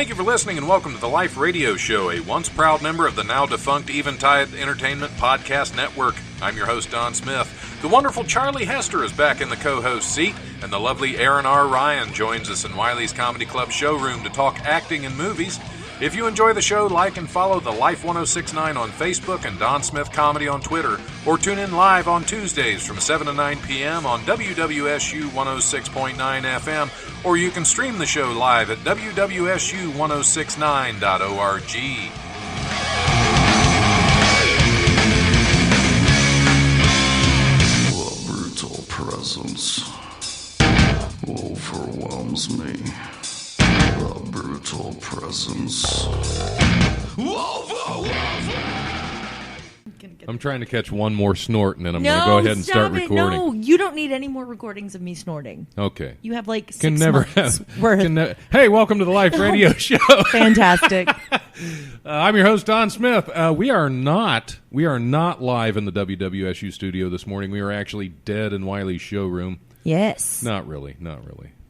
Thank you for listening and welcome to the Life Radio Show, a once proud member of the now defunct Eventide Entertainment Podcast Network. I'm your host, Don Smith. The wonderful Charlie Hester is back in the co-host seat, and the lovely Aaron R. Ryan joins us in Wiley's Comedy Club showroom to talk acting and movies. If you enjoy the show, like and follow the Life 1069 on Facebook and Don Smith Comedy on Twitter, or tune in live on Tuesdays from 7 to 9 p.m. on WWSU 106.9 FM, or you can stream the show live at WWSU1069.org. The brutal presence overwhelms me. The brutal presence overwhelms me. I'm trying to catch one more snort, and then I'm going to go ahead and start recording. No, you don't need any more recordings of me snorting. Okay. You have like 6 Can never months have. worth. Hey, welcome to the Life Radio Show. Fantastic. I'm your host, Don Smith. We are not live in the WWSU studio this morning. We are actually dead in Wiley's showroom. Yes. Not really.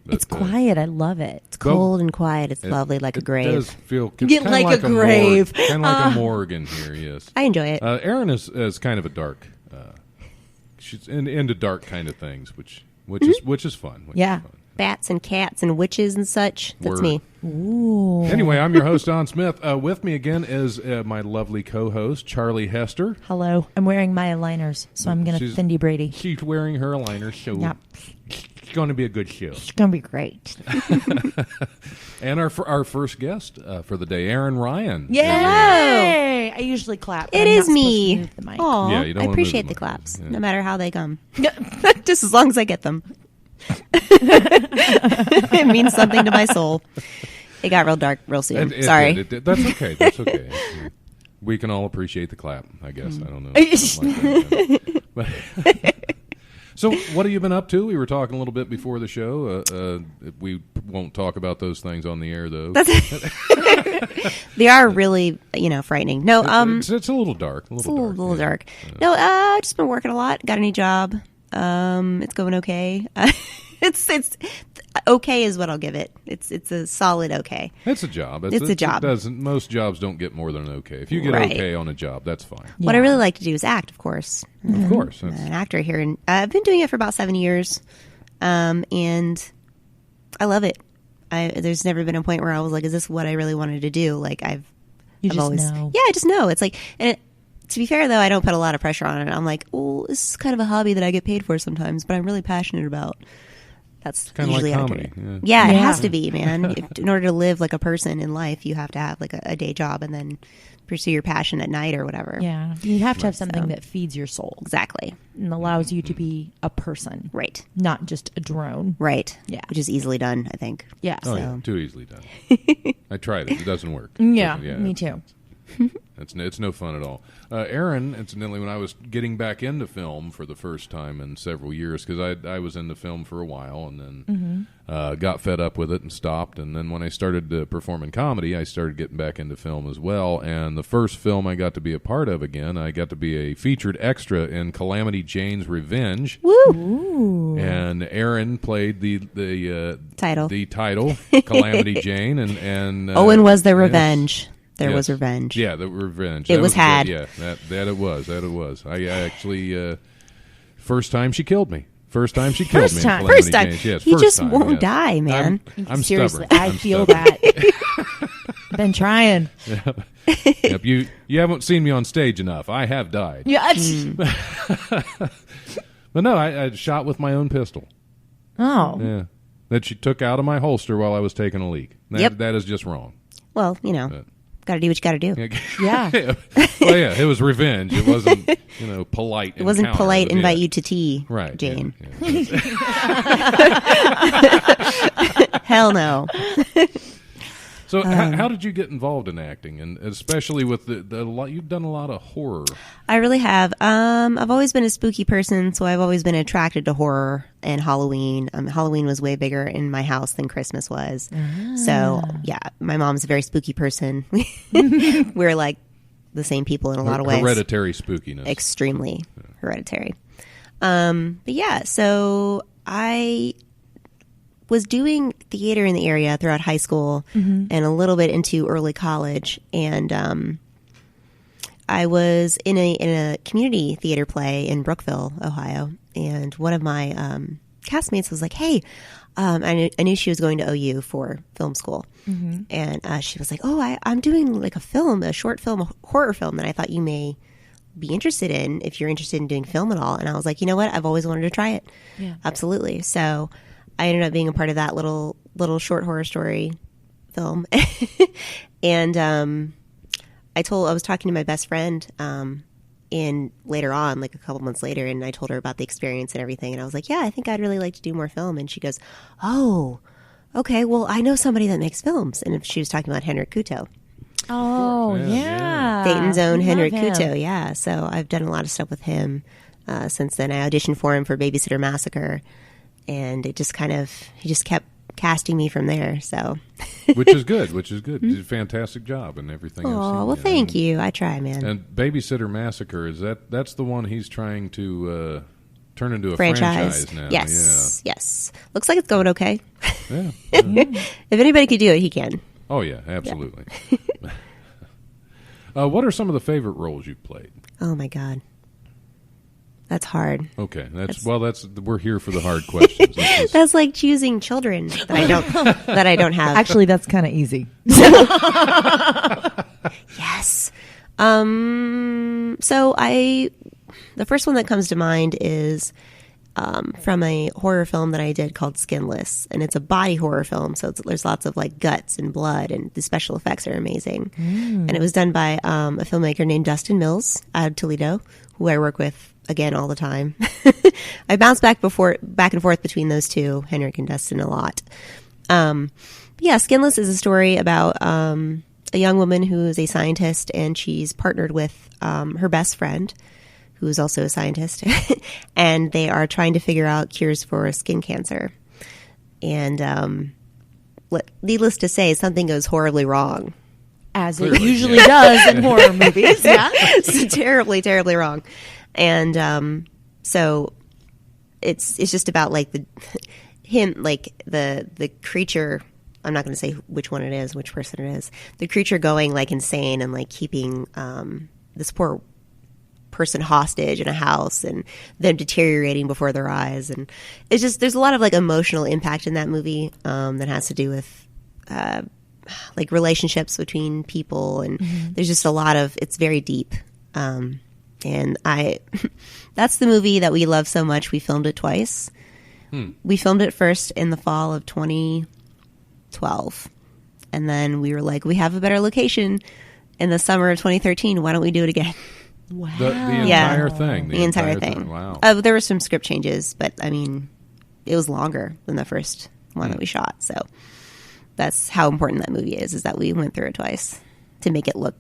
But, it's quiet. I love it. It's cold and quiet. It's lovely, like a grave. It does feel Get like a grave. Kind of like a morgue in here, yes. I enjoy it. Erin is kind of a dark. She's into dark kind of things, which is fun. Yeah. Bats and cats and witches and such. That's me. Ooh. Anyway, I'm your host, Don Smith. With me again is my lovely co-host, Charlie Hester. Hello. I'm wearing my aligners, so I'm going to Cindy Brady. She's wearing her aligners, so Yep. it's going to be a good show. It's going to be great. And our first guest for the day, Aaron Ryan. Yay! I usually clap. It is me. Move the mic. Aw, Yeah, you don't I wanna appreciate move the the mic. claps, Yeah. no matter how they come. Just as long as I get them. It means something to my soul. It got real dark real soon. Sorry. It did. That's okay. That's okay. We can all appreciate the clap, I guess. I don't know. Something like that. But so, what have you been up to? We were talking a little bit before the show. We won't talk about those things on the air, though. They are really, frightening. No, it's a little dark. It's a little dark. No, just been working a lot. Got a new job. It's going okay. It's okay is what I'll give it. It's a solid okay. It's a job. It's a job. Most jobs don't get more than an okay. If you get Right. okay on a job, that's fine. Yeah. What I really like to do is act, of course. Of course. I'm an actor here, and I've been doing it for about 7 years, and I love it. There's never been a point where I was like, "Is this what I really wanted to do?" Like I've always, know. yeah, I just know. It's like, to be fair though, I don't put a lot of pressure on it. I'm like, oh, this is kind of a hobby that I get paid for sometimes, but I'm really passionate about. That's Kind of like usually how I do comedy. it. Yeah. Yeah, it Yeah. has to be, man. In order to live like a person in life, you have to have like a day job and then pursue your passion at night or whatever. Yeah. You have to have something So- that feeds your soul Exactly. and allows you to be a person. Right. Not just a drone. Right. Yeah. Which is easily done, I think. Yeah. Oh, So- yeah. Too easily done. I tried it. It doesn't work. Yeah, me too. It's no fun at all. Aaron, incidentally, when I was getting back into film for the first time in several years, because I was into film for a while and then got fed up with it and stopped. And then when I started to perform in comedy, I started getting back into film as well. And the first film I got to be a part of again, I got to be a featured extra in Calamity Jane's Revenge. Woo! Ooh. And Aaron played the Title. the title, Calamity Jane, and Owen was the yes. revenge. There Yes. was revenge. Yeah, the revenge. It That was had. Yeah, that it was. That it was. I actually first time she killed me. First time she killed me. in Calamity First time. Jane's. Yes, He first just time, won't yes. die, man. I'm Seriously, stubborn. I I'm feel stubborn. that. Been trying. Yep, you haven't seen me on stage enough. I have died. Yeah. But no, I shot with my own pistol. Oh. Yeah, that she took out of my holster while I was taking a leak. Yep. That is just wrong. Well, got to do what you got to do. Yeah. Well, yeah, it was revenge. It wasn't, polite. It wasn't encounter. polite. Yeah. Invite you to tea, Right, Jane. yeah. Hell no. So, how did you get involved in acting, and especially with the you've done a lot of horror? I really have. I've always been a spooky person, so I've always been attracted to horror and Halloween. Halloween was way bigger in my house than Christmas was. So, yeah, my mom's a very spooky person. We're like the same people in a lot of ways. Hereditary spookiness. Extremely hereditary. But yeah, so I was doing theater in the area throughout high school and a little bit into early college, and I was in a community theater play in Brookville, Ohio, and one of my castmates was like, "Hey," I knew she was going to OU for film school, and she was like, "Oh, I'm doing like a short film, a horror film that I thought you may be interested in if you're interested in doing film at all." And I was like, "You know what? I've always wanted to try it." Yeah. Absolutely. So I ended up being a part of that little short horror story film, and I was talking to my best friend in later on, like a couple months later, and I told her about the experience and everything, and I was like, "Yeah, I think I'd really like to do more film." And she goes, "Oh, okay, well, I know somebody that makes films." And she was talking about Henrik Kuto, Oh, Yeah, yeah. Dayton's own I Henrik love him. Kuto. Yeah, so I've done a lot of stuff with him since then. I auditioned for him for Babysitter Massacre, and he just kept casting me from there. So, which is good. You did a fantastic job and everything. I've seen. oh well, thank you. I try, man. And Babysitter Massacre, that's the one he's trying to turn into a franchise now. Yes. Looks like it's going okay. Yeah. If anybody could do it, he can. Oh yeah, absolutely. What are some of the favorite roles you've played? Oh my God, that's hard. Okay, we're here for the hard questions. That's like choosing children that I don't have. Actually, that's kind of easy. Yes. So the first one that comes to mind is from a horror film that I did called Skinless, and it's a body horror film. So there's lots of like guts and blood, and the special effects are amazing. And it was done by a filmmaker named Dustin Mills out of Toledo, who I work with again all the time. I bounce back and forth between those two, Henrik and Dustin, a lot. Yeah, Skinless is a story about a young woman who is a scientist, and she's partnered with her best friend, who is also a scientist, and they are trying to figure out cures for skin cancer. And needless to say, something goes horribly wrong. As it usually does in horror movies. Yeah. It's terribly, terribly wrong. And so it's just about like the creature. I'm not going to say which person it is. The creature going like insane and like keeping this poor person hostage in a house, and them deteriorating before their eyes. And it's just, there's a lot of like emotional impact in that movie that has to do with like relationships between people, and there's just a lot of, it's very deep. And that's the movie that we love so much. We filmed it twice. We filmed it first in the fall of 2012, and then we were like, we have a better location in the summer of 2013. Why don't we do it again? Wow. The entire thing. The entire thing. Wow. There were some script changes, but I mean, it was longer than the first one that we shot. So that's how important that movie is that we went through it twice to make it look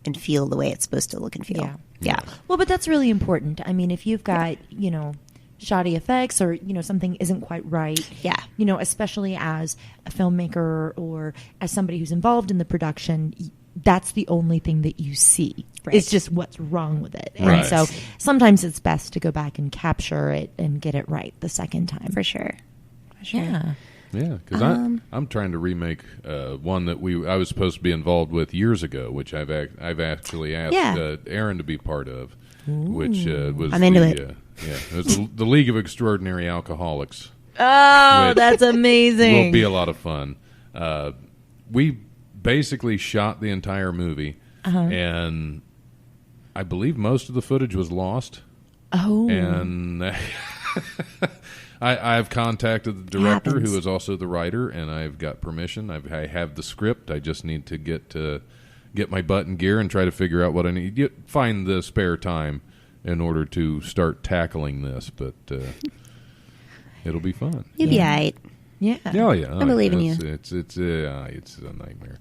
and feel the way it's supposed to look and feel. Yeah. Well, but that's really important. I mean, if you've got, shoddy effects or, something isn't quite right. Yeah. Especially as a filmmaker or as somebody who's involved in the production, that's the only thing that you see. Right. It's just what's wrong with it. Right. And so sometimes it's best to go back and capture it and get it right the second time. For sure. Yeah. Yeah, because I'm trying to remake one that I was supposed to be involved with years ago, which I've actually asked Aaron to be part of, which was I'm into it. It was the League of Extraordinary Alcoholics. Oh, that's amazing. Will be a lot of fun. We basically shot the entire movie, and I believe most of the footage was lost. Oh, and I've contacted the director, who is also the writer, and I've got permission. I have the script. I just need to get my butt in gear and try to figure out what I need. Find the spare time in order to start tackling this, but it'll be fun. You'll be all right. yeah. Oh yeah, I believe in you. It's a nightmare.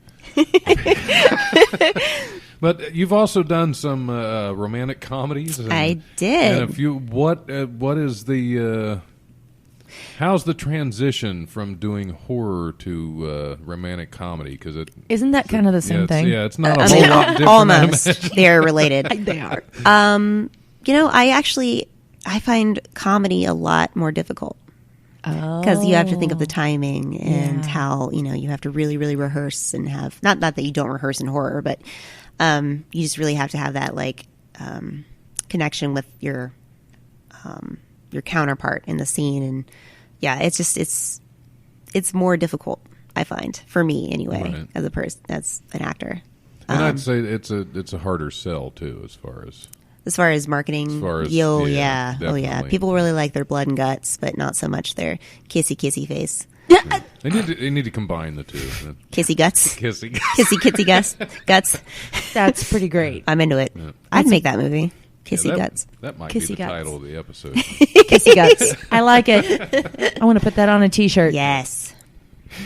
But you've also done some romantic comedies. I did. And what is the how's the transition from doing horror to romantic comedy? Because Isn't that kind of the same thing? Yeah, it's not a whole lot different. Almost. They're related. They are. I find comedy a lot more difficult Because you have to think of the timing and Yeah. how, you have to really, really rehearse and have, not that you don't rehearse in horror, but you just really have to have that, like, connection with your counterpart in the scene. And yeah, it's just, it's more difficult, I find, for me anyway, Right. as a person, as an actor. And I'd say it's a harder sell too, as far as Marketing, As far as- oh yeah, yeah, definitely. people really like their blood and guts, but not so much their kissy face, they need to combine the two. kissy guts, Kissy. kissy guts. That's pretty great. I'm into it. I'd make that movie, kissy Yeah, guts. That might be Kissy the guts. title of the episode. Kissy guts. I like it. I want to put that on a T-shirt. Yes,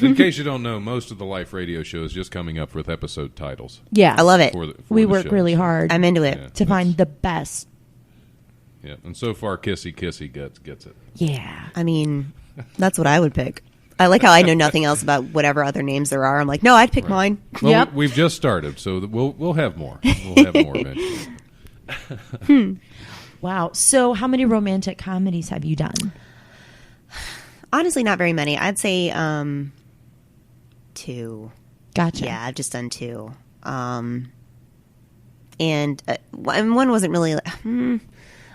In case you don't know, most of the Life Radio show is just coming up with episode titles. Yeah, I love it. For We the work shows. really hard I'm into it. Yeah. to find the best. Yeah, and so far, Kissy gets it. Yeah. I mean, that's what I would pick. I like how I know nothing else about whatever other names there are. I'm like, no, I'd pick mine. Well, Yep. we've just started, so we'll have more. We'll have more eventually. Wow. So, how many romantic comedies have you done? Honestly, not very many. I'd say 2. Gotcha. Yeah, I've just done 2. And one wasn't really.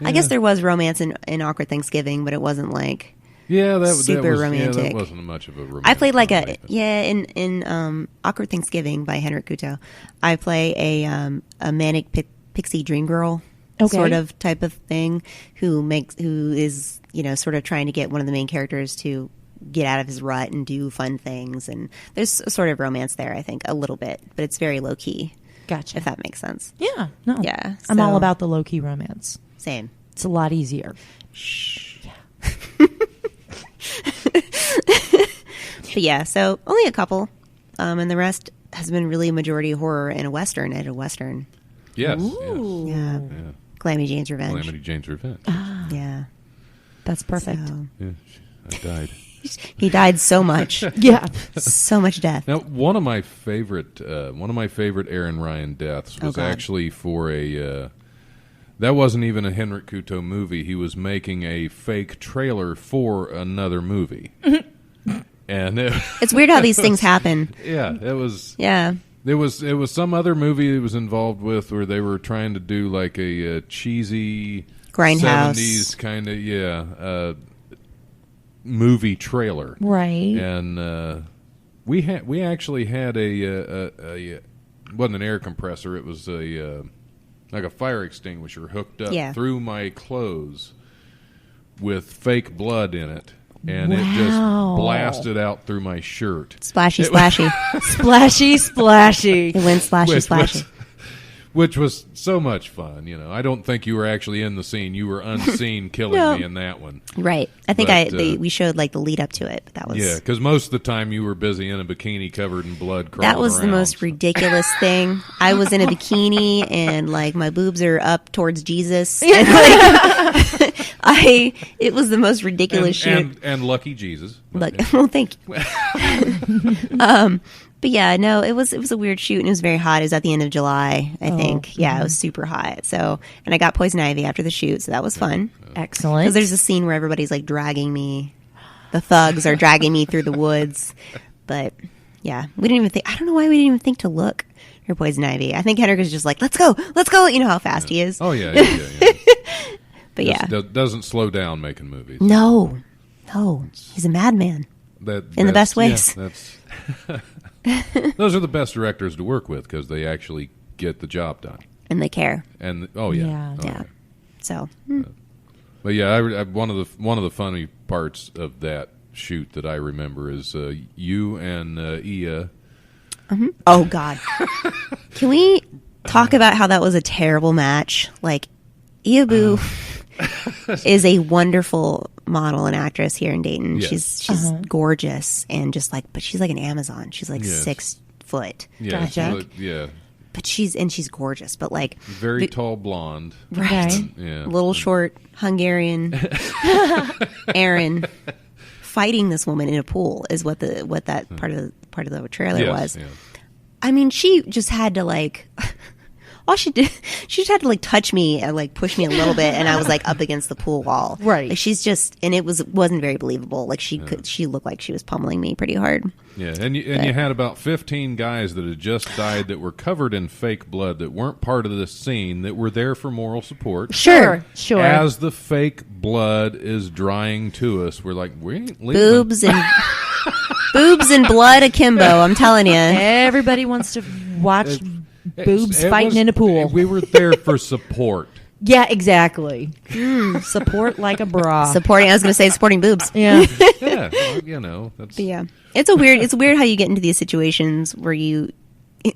I guess there was romance in Awkward Thanksgiving, but it wasn't like. Yeah, Super was, romantic. Yeah, that wasn't much of a romantic. I played like comedy, but- in Awkward Thanksgiving by Henrik Kuto. I play a manic pixie dream girl Okay. sort of type of thing who is sort of trying to get one of the main characters to get out of his rut and do fun things, and there's a sort of romance there, I think, a little bit, but it's very low key, Gotcha. if that makes sense. Yeah. No. Yeah, I'm all so- about the low key romance. Same. It's a lot easier. But yeah, so only a couple, and the rest has been really majority horror and a western. I did a western. Yes. Ooh. Yeah, Yeah. Calamity Jane's Revenge. Calamity Jane's Revenge. Yeah. That's perfect. So, Yeah, I died. he died so much, Yeah. so much death. Now, one of my favorite Aaron Ryan deaths was God. actually for a. That wasn't even a Henrik Kuto movie. He was making a fake trailer for another movie, and It's weird how these things happen. yeah, it was. Yeah. It was some other movie he was involved with where they were trying to do like a cheesy Grindhouse. 70s kind of movie trailer. Right. And we actually had a wasn't an air compressor, it was a like a fire extinguisher hooked up Yeah. through my clothes with fake blood in it. And it Wow. just blasted out through my shirt. Splashy, splashy. Splashy, splashy. It went splashy, Which splashy. Which was so much fun, I don't think you were actually in the scene. You were unseen killing No. me in that one. Right. I think But, we showed like the lead up to it, but that was Yeah, because most of the time you were busy in a bikini covered in blood crawling that was the around. most ridiculous thing. I was in a bikini and like my boobs are up towards Jesus. And, like, it was the most ridiculous shoot. and lucky Jesus. Look, well, thank you. But yeah, no, it was a weird shoot and it was very hot. It was at the end of July, I think. Yeah, it was super hot. So, and I got poison ivy after the shoot, so that was fun. Excellent. Because there's a scene where everybody's like dragging me. The thugs are dragging me through the woods. But yeah, we didn't even think. I don't know why we didn't even think to look for poison ivy. I think Henrik was just like, let's go. You know how fast he is. Oh yeah. But yeah, doesn't slow down making movies. no, he's a madman. In the best ways. Yeah, those are the best directors to work with because they actually get the job done. And they care. And oh yeah, Yeah. Oh, Yeah. So But yeah, I one of the funny parts of that shoot that I remember is you and Ia. oh God. Can we talk about how that was a terrible match? Like, Iabu is a wonderful model and actress here in Dayton. Yes. She's gorgeous and just like, but she's like an Amazon. She's like Yes. 6 foot, Yeah, Gotcha. yeah, but she's gorgeous. But like, very tall blonde. right, Okay. Yeah, little short Hungarian Aaron fighting this woman in a pool is what that part of the trailer Yes, was. yeah. I mean, she just had to like all she did, she just had to like touch me and like push me a little bit, and I was like up against the pool wall. Right. Like, she's just, and wasn't very believable. Like she looked like she was pummeling me pretty hard. Yeah, and you had about 15 guys that had just died that were covered in fake blood that weren't part of this scene that were there for moral support. Sure. As the fake blood is drying to us, we're like, we ain't leaving. Boobs and blood akimbo, I'm telling you. Everybody wants to watch boobs fighting in a pool. We were there for support. Yeah, exactly. Support like a bra. I was going to say supporting boobs. Yeah. Yeah, well, that's... But yeah. It's weird how you get into these situations where you,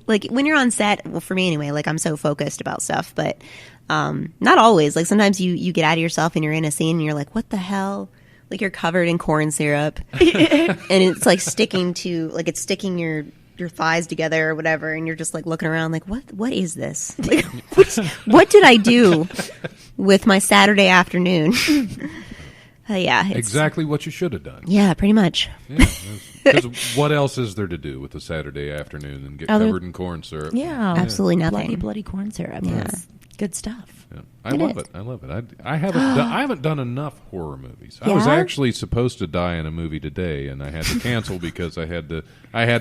like, when you're on set, well, for me anyway, like, I'm so focused about stuff, but not always. Like, sometimes you get out of yourself and you're in a scene and you're like, what the hell? Like, you're covered in corn syrup and it's like sticking your thighs together or whatever, and you're just like looking around like, what is this? Like, what did I do with my Saturday afternoon? Yeah, exactly what you should have done. Yeah, pretty much. Because what else is there to do with a Saturday afternoon than get covered in corn syrup? Yeah, absolutely nothing. Bloody corn syrup. Yeah, that's good stuff. Yeah. I love it. I haven't done enough horror movies. I was actually supposed to die in a movie today, and I had to cancel because I had to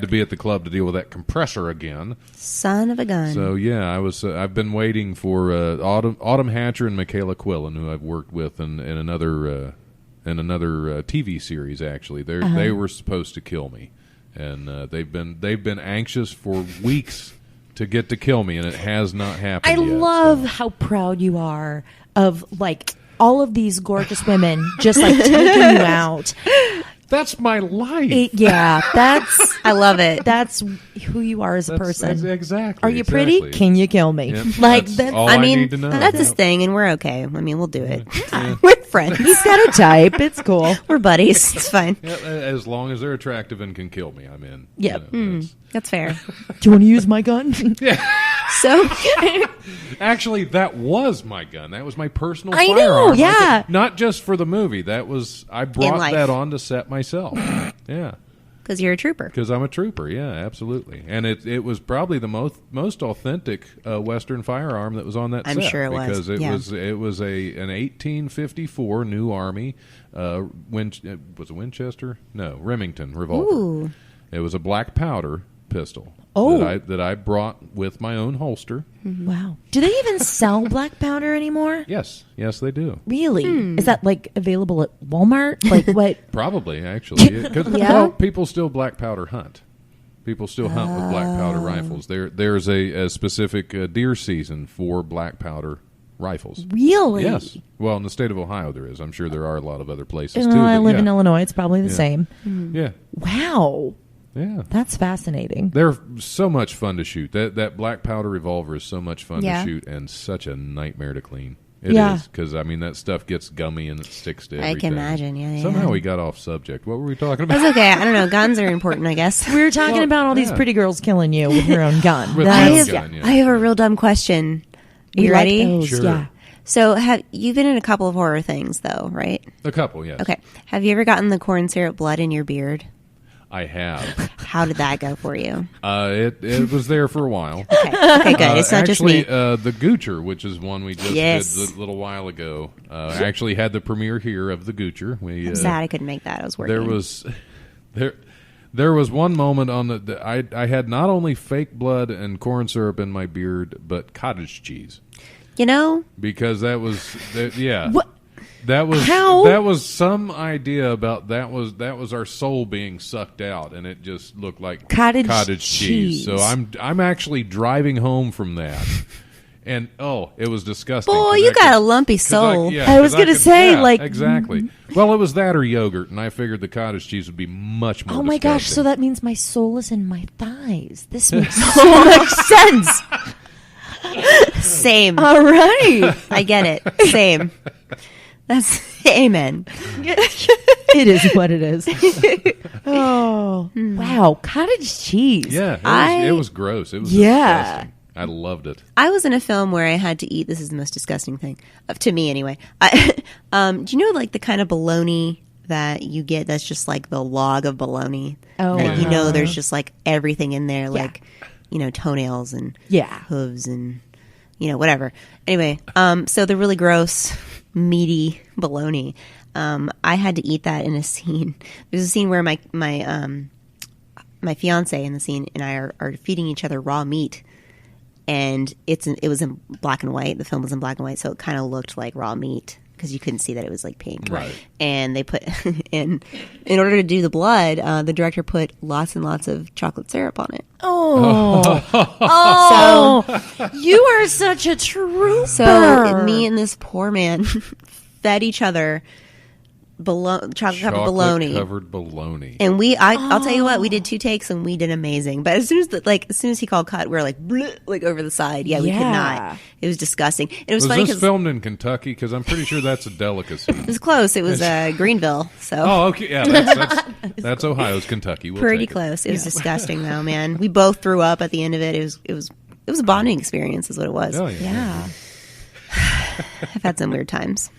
be at the club to deal with that compressor again. Son of a gun. So yeah, I've been waiting for Autumn Hatcher and Michaela Quillen, who I've worked with in another TV series. Actually, they were supposed to kill me, and they've been anxious for weeks to get to kill me, and it has not happened I yet, love how proud you are of, like, all of these gorgeous women just, like, taking you out. That's my life. That's... I love it. That's who you are as a person. Exactly. Are you pretty? Can you kill me? Yep. Like, that's all I need to know. That's his thing, and we're okay. I mean, we'll do it. We're friends. He's got a type. It's cool. We're buddies. It's fine. Yeah, as long as they're attractive and can kill me, I'm in. Yeah. That's fair. Do you want to use my gun? Yeah. So, actually, that was my gun. That was my personal I firearm. know, yeah. Not just for the movie. I brought that on to set myself. Yeah. Because you're a trooper. Because I'm a trooper, yeah, absolutely. And it was probably the most authentic Western firearm that was on that set. I'm sure it was. Because it was an 1854 New Army, was it Winchester? No, Remington revolver. Ooh. It was a black powder pistol. Oh. That I brought with my own holster. Wow. Do they even sell black powder anymore? Yes, they do. Really? Is that, like, available at Walmart? Like, what? Probably, actually. Well, people still black powder hunt. People still hunt with black powder rifles. There's a specific deer season for black powder rifles. Really? Yes. Well, in the state of Ohio there is. I'm sure there are a lot of other places, too. I live in Illinois. It's probably the same. Yeah. Wow. Yeah. That's fascinating. They're so much fun to shoot. That black powder revolver is so much fun to shoot and such a nightmare to clean. It is, because, I mean, that stuff gets gummy and it sticks to everything. I can imagine, yeah. Somehow we got off subject. What were we talking about? That's okay. I don't know. Guns are important, I guess. We were talking about all these pretty girls killing you with your own gun. With I your have, own gun, yeah. I have a real dumb question. Are you We like ready? those, Sure. Yeah. So you've been in a couple of horror things, though, right? A couple, yes. Okay. Have you ever gotten the corn syrup blood in your beard? I have. How did that go for you? It was there for a while. Okay, good. It's not just me. The Goocher, which is one we just Yes. did a little while ago, actually had the premiere here of the Goocher. I'm sad I couldn't make that. I was working. There was one moment on I had not only fake blood and corn syrup in my beard, but cottage cheese. You know? Because that was What? That was How? That was some idea about that was our soul being sucked out, and it just looked like Cottage cheese. cheese. So I'm actually driving home from that, and it was disgusting. Boy, you got a lumpy soul. I was gonna say, like- exactly. Well, it was that or yogurt, and I figured the cottage cheese would be much more. Oh my gosh! disgusting. So that means my soul is in my thighs. This makes so much sense. Same. All right. I get it. Same. That's amen. It is what it is. Oh, wow. Cottage cheese. Yeah, it was gross. It was Yeah. disgusting. I loved it. I was in a film where I had to eat. This is the most disgusting thing to me, anyway. Do you know, like, the kind of bologna that you get that's just like the log of bologna? Oh, That you wow. know, there's just like everything in there, like, you know, toenails and hooves and whatever. Anyway, so the really gross, meaty bologna. I had to eat that in a scene. There's a scene where my fiance in the scene and I are feeding each other raw meat, and it was in black and white. The film was in black and white, so it kind of looked like raw meat because you couldn't see that it was like pink. Right. And they put in order to do the blood, the director put lots and lots of chocolate syrup on it. You are such a trooper. So me and this poor man fed each other chocolate covered bologna. Covered bologna. And I'll tell you what, we did 2 takes and we did amazing. But as soon as he called cut, we were like, bleh, like over the side. Yeah, we could not. It was disgusting. And it was funny this filmed in Kentucky? Because I'm pretty sure that's a delicacy. It was close. It was Greenville. So. Oh, okay. Yeah, that's Ohio's Kentucky. We'll pretty close. It was disgusting though, man. We both threw up at the end of it. It was a bonding experience, is what it was. Oh, yeah. I've had some weird times.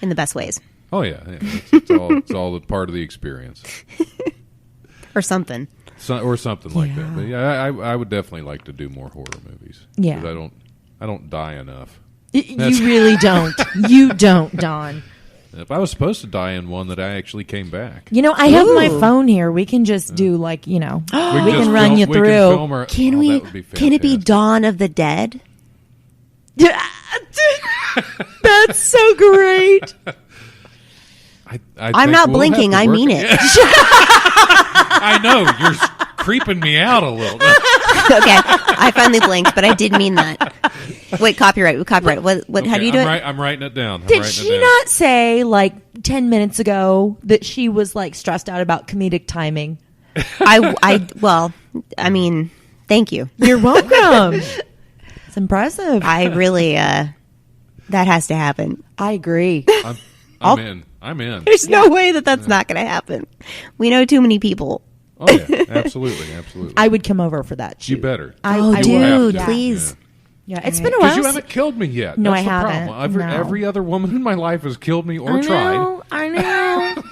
In the best ways. Oh yeah, it's all a part of the experience, or something, or something like that. But yeah, I would definitely like to do more horror movies. Yeah, because I don't die enough. You really don't. You don't, Don. If I was supposed to die in one, that I actually came back. I have my phone here. We can just do we can run you through. Can we? Can it be Dawn of the Dead? That's so great. I'm not blinking. I mean it. I know. You're creeping me out a little. Okay. I finally blinked, but I did mean that. Wait, copyright. What? Okay, how do you do it? I'm writing it down. Did she not say 10 minutes ago that she was stressed out about comedic timing? Well, I mean, thank you. You're welcome. It's impressive. I really, that has to happen. I agree. I'm in. There's no way that's not going to happen. We know too many people. Oh yeah, absolutely. I would come over for that shoot. You better. Dude, please. Yeah, it's been a while. Because you haven't killed me yet. No, That's I the haven't. Problem. Every other woman in my life has killed me or tried. I know.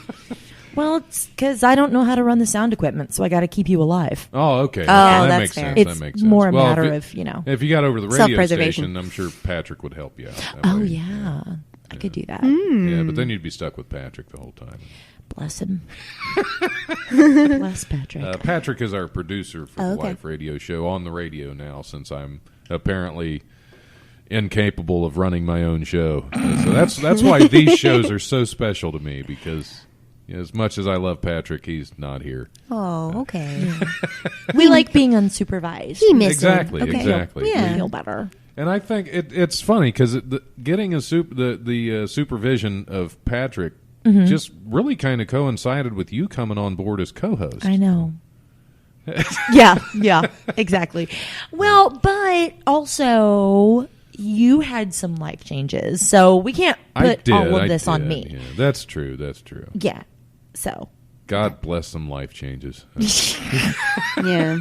Well, it's because I don't know how to run the sound equipment, so I got to keep you alive. Oh, okay. That makes fair. sense. It's that makes sense. more a Well, matter of if you got over the radio self-preservation. station, I'm sure Patrick would help you out. Oh, yeah. I could do that. Yeah, but then you'd be stuck with Patrick the whole time. Bless him. Bless Patrick. Patrick is our producer for the Life Radio Show on the radio now, since I'm apparently incapable of running my own show. So that's why these shows are so special to me, because as much as I love Patrick, he's not here. Oh, okay. We like being unsupervised. He missed exactly, him. Okay. exactly. Yeah. Feel better. And I think it's funny because getting the supervision of Patrick just really kind of coincided with you coming on board as co-host. I know. Yeah, exactly. Well, but also you had some life changes, so we can't put all of this on me. Yeah, that's true. Yeah, so. God bless some life changes. Yeah.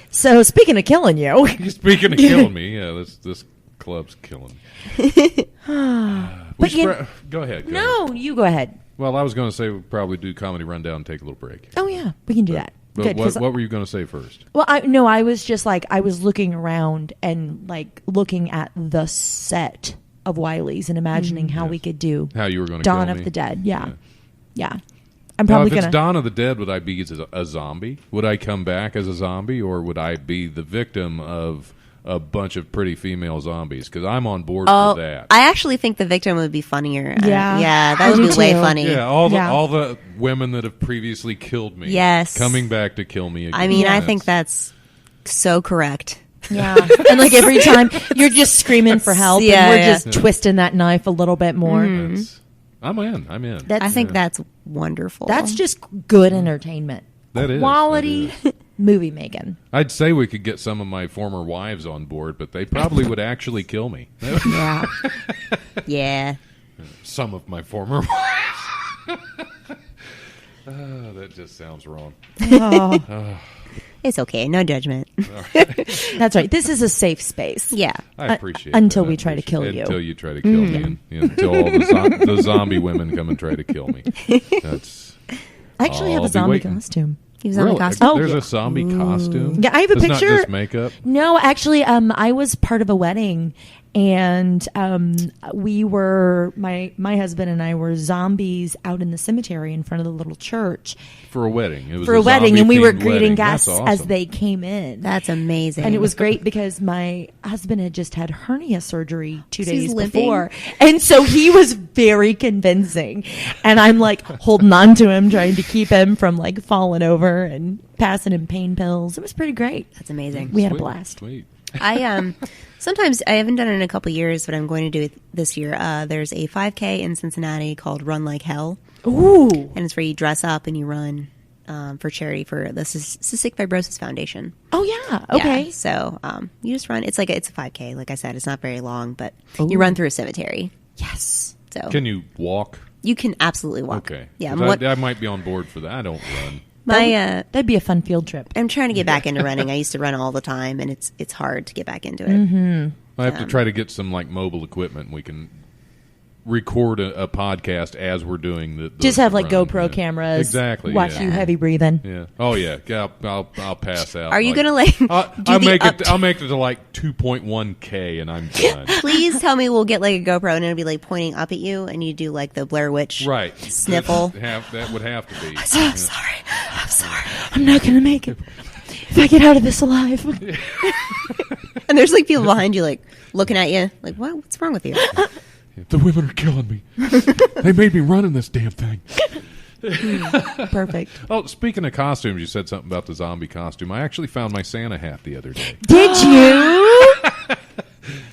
So speaking of killing you. Speaking of killing me, yeah, this club's killing me. Go ahead. You go ahead. Well, I was going to say we'll probably do Comedy Rundown and take a little break. Oh, yeah, we can do that. But Good, what were you going to say first? Well, I was just I was looking around and looking at the set of Wiley's and imagining how we could do how you were going to Dawn kill of me. the Dead. Yeah. I'm probably if it's Dawn of the Dead, would I be a zombie? Would I come back as a zombie, or would I be the victim of a bunch of pretty female zombies? Because I'm on board for that. I actually think the victim would be funnier. Yeah, that would be way funny. Yeah, all the women that have previously killed me. Yes, coming back to kill me again. I mean, I think that's so correct. Yeah, and every time you're just screaming for help, and we're just twisting that knife a little bit more. Mm-hmm. I'm in. I think that's wonderful. That's just good entertainment. That is quality movie making. I'd say we could get some of my former wives on board, but they probably would actually kill me. Yeah. Yeah. Some of my former wives. That just sounds wrong. It's okay. No judgment. That's right. This is a safe space. Yeah. I appreciate until that. we try to kill you. Until you try to kill me. And until all the zombie women come and try to kill me. That's. I actually have a zombie costume. He was on the costume. There's a zombie costume? Yeah, I have a picture. It's not just makeup? No, actually, I was part of a wedding, and we were, my husband and I were zombies out in the cemetery in front of the little church. For a wedding. It was for a wedding, and we were greeting wedding. guests Awesome. as they came in. That's amazing. And it was great because my husband had just had hernia surgery 2 days he's limping? before. And so he was very convincing. And I'm like holding on to him, trying to keep him from like falling over and passing him pain pills. It was pretty great. That's amazing. We had a blast. Sweet. I sometimes, I haven't done it in a couple years, but I'm going to do it this year. There's a 5K in Cincinnati called Run Like Hell. Ooh. And it's where you dress up and you run for charity for the Cystic Fibrosis Foundation. Oh, yeah. Okay. Yeah, so you just run. It's a 5K. Like I said, it's not very long, but you run through a cemetery. Yes. So Can you walk? you can absolutely walk. Okay. Yeah. 'Cause I might be on board for that. I don't run. That'd be a fun field trip. I'm trying to get back into running. I used to run all the time, and it's hard to get back into it. Mm-hmm. I have to try to get some like mobile equipment. We can record a podcast as we're doing the Just have like run. GoPro Yeah. cameras. Exactly. Watch yeah. you heavy breathing. Yeah. Oh yeah. I'll pass out. Are you gonna like? I'll make it to like 2.1K and I'm done. Please tell me we'll get like a GoPro and it'll be like pointing up at you, and you do like the Blair Witch Right. sniffle. That would have to be. I'm sorry. I'm not going to make it. If I get out of this alive. And there's like people behind you, like looking at you, like what's wrong with you? The women are killing me. They made me run in this damn thing. Perfect. Oh, speaking of costumes, you said something about the zombie costume. I actually found my Santa hat the other day. Did you?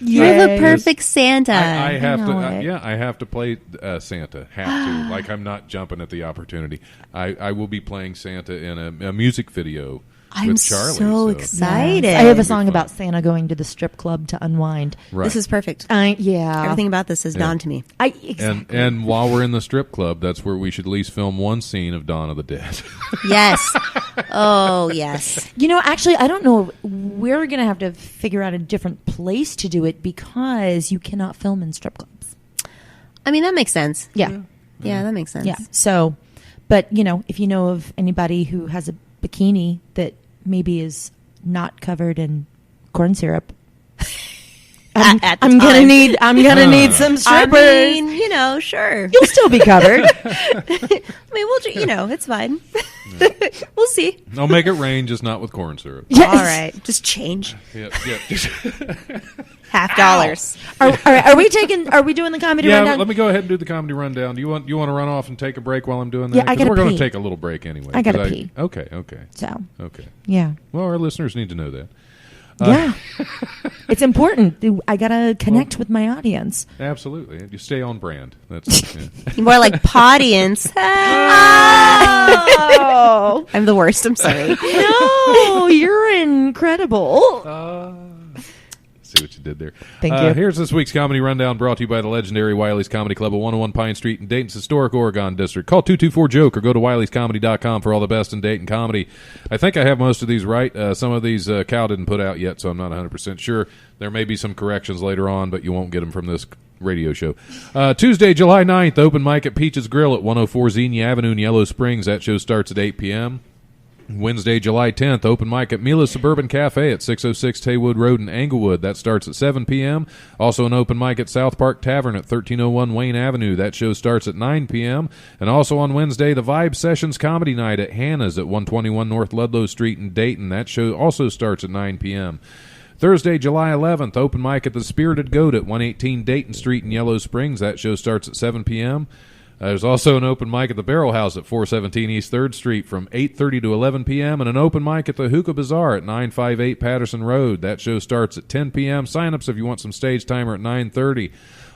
You're the perfect Santa. I have know to. it. I have to play Santa. Have to. Like I'm not jumping at the opportunity. I will be playing Santa in a music video I'm with Charlie. so excited. I have a That'll be song fun. about Santa going to the strip club to unwind. Right. This is perfect. Yeah. Everything about this is Dawn to me. Exactly. And while we're in the strip club, that's where we should at least film one scene of Dawn of the Dead. Yes. Oh, yes. You know, actually, I don't know. We're going to have to figure out a different place to do it because you cannot film in strip clubs. I mean, that makes sense. Yeah. Yeah, that makes sense. Yeah. So, but, you know, if you know of anybody who has a bikini that maybe is not covered in corn syrup, I'm gonna need some strippers. I mean, sure. You'll still be covered. I mean, it's fine. We'll see. I'll make it rain, just not with corn syrup. Yes. All right, just change Yeah. $50. Are we doing the comedy Yeah, rundown? let me go ahead and do the comedy rundown. Do you want to run off and take a break while I'm doing that? Yeah, I 'Cause gotta we're going pee. to take a little break anyway. I gotta 'cause pee. Okay. So, Okay. yeah. Well, our listeners need to know that. Yeah. It's important. I got to connect with my audience. Absolutely. You stay on brand. That's yeah. More like audience. Oh. I'm the worst. I'm sorry. No, you're incredible. See what you did there. Thank you. Here's this week's comedy rundown brought to you by the legendary Wiley's Comedy Club at 101 Pine Street in Dayton's historic Oregon District. Call 224-JOKE or go to wileyscomedy.com for all the best in Dayton comedy. I think I have most of these right. Some of these Cal didn't put out yet, so I'm not 100% sure. There may be some corrections later on, but you won't get them from this radio show. Tuesday, July 9th, open mic at Peach's Grill at 104 Xenia Avenue in Yellow Springs. That show starts at 8 p.m. Wednesday, July 10th, open mic at Mila's Suburban Cafe at 606 Haywood Road in Englewood. That starts at 7 p.m. Also an open mic at South Park Tavern at 1301 Wayne Avenue. That show starts at 9 p.m. And also on Wednesday, the Vibe Sessions Comedy Night at Hannah's at 121 North Ludlow Street in Dayton. That show also starts at 9 p.m. Thursday, July 11th, open mic at the Spirited Goat at 118 Dayton Street in Yellow Springs. That show starts at 7 p.m. There's also an open mic at the Barrel House at 417 East 3rd Street from 8:30 to 11 p.m. and an open mic at the Hookah Bazaar at 958 Patterson Road. That show starts at 10 p.m. Sign-ups if you want some stage timer at 9:30.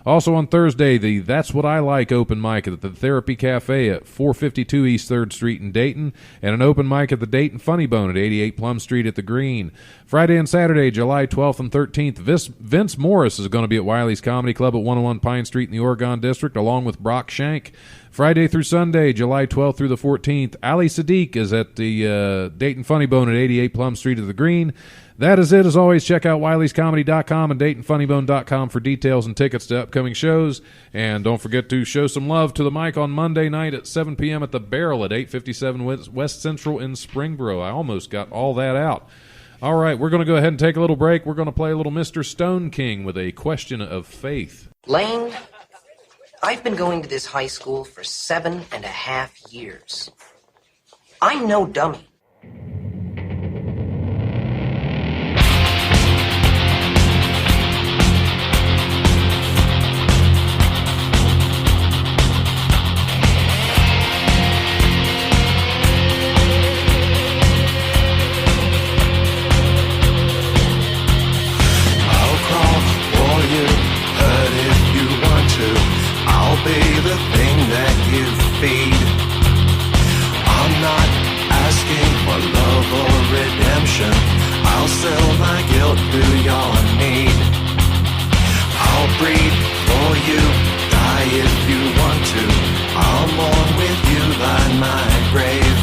Also on Thursday, the That's What I Like open mic at the Therapy Cafe at 452 East 3rd Street in Dayton, and an open mic at the Dayton Funny Bone at 88 Plum Street at the Green. Friday and Saturday, July 12th and 13th, Vince Morris is going to be at Wiley's Comedy Club at 101 Pine Street in the Oregon District, along with Brock Shank. Friday through Sunday, July 12th through the 14th, Ali Sadiq is at the Dayton Funny Bone at 88 Plum Street at the Green. That is it. As always, check out Wiley'sComedy.com and DaytonFunnyBone.com for details and tickets to upcoming shows. And don't forget to show some love to the mic on Monday night at 7 p.m. at the Barrel at 857 West Central in Springboro. I almost got all that out. All right, we're going to go ahead and take a little break. We're going to play a little Mr. Stone King with a question of faith. Lane, I've been going to this high school for 7.5 years. I'm no dummy. Be the thing that you feed. I'm not asking for love or redemption. I'll sell my guilt to your need. I'll breathe for you, die if you want to. I'll mourn with you by my grave.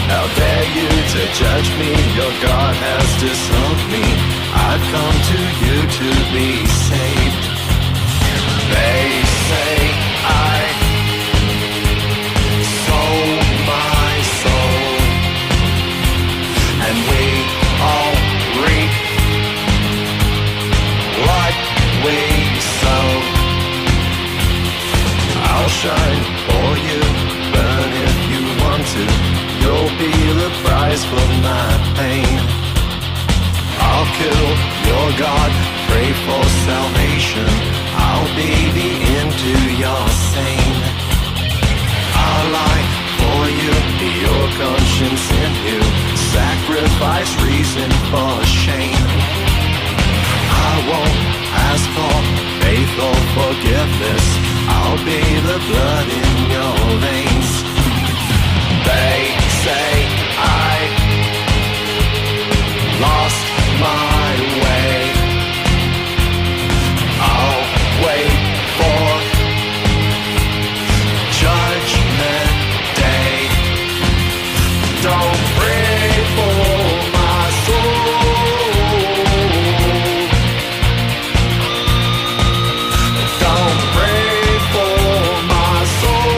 How dare you to judge me? Your God has disowned me. I've come to you to be saved. They say I sold my soul, and we all reap what we sow. I'll shine for you, burn if you want to. You'll be the price for my pain. I'll kill your God, pray for salvation. I'll be the end to your sane. I'll lie for you, your conscience in you. Sacrifice reason for shame. I won't ask for faith or forgiveness. I'll be the blood in your veins. They say I lost my way. I'll wait for Judgment Day. Don't pray for my soul. Don't pray for my soul.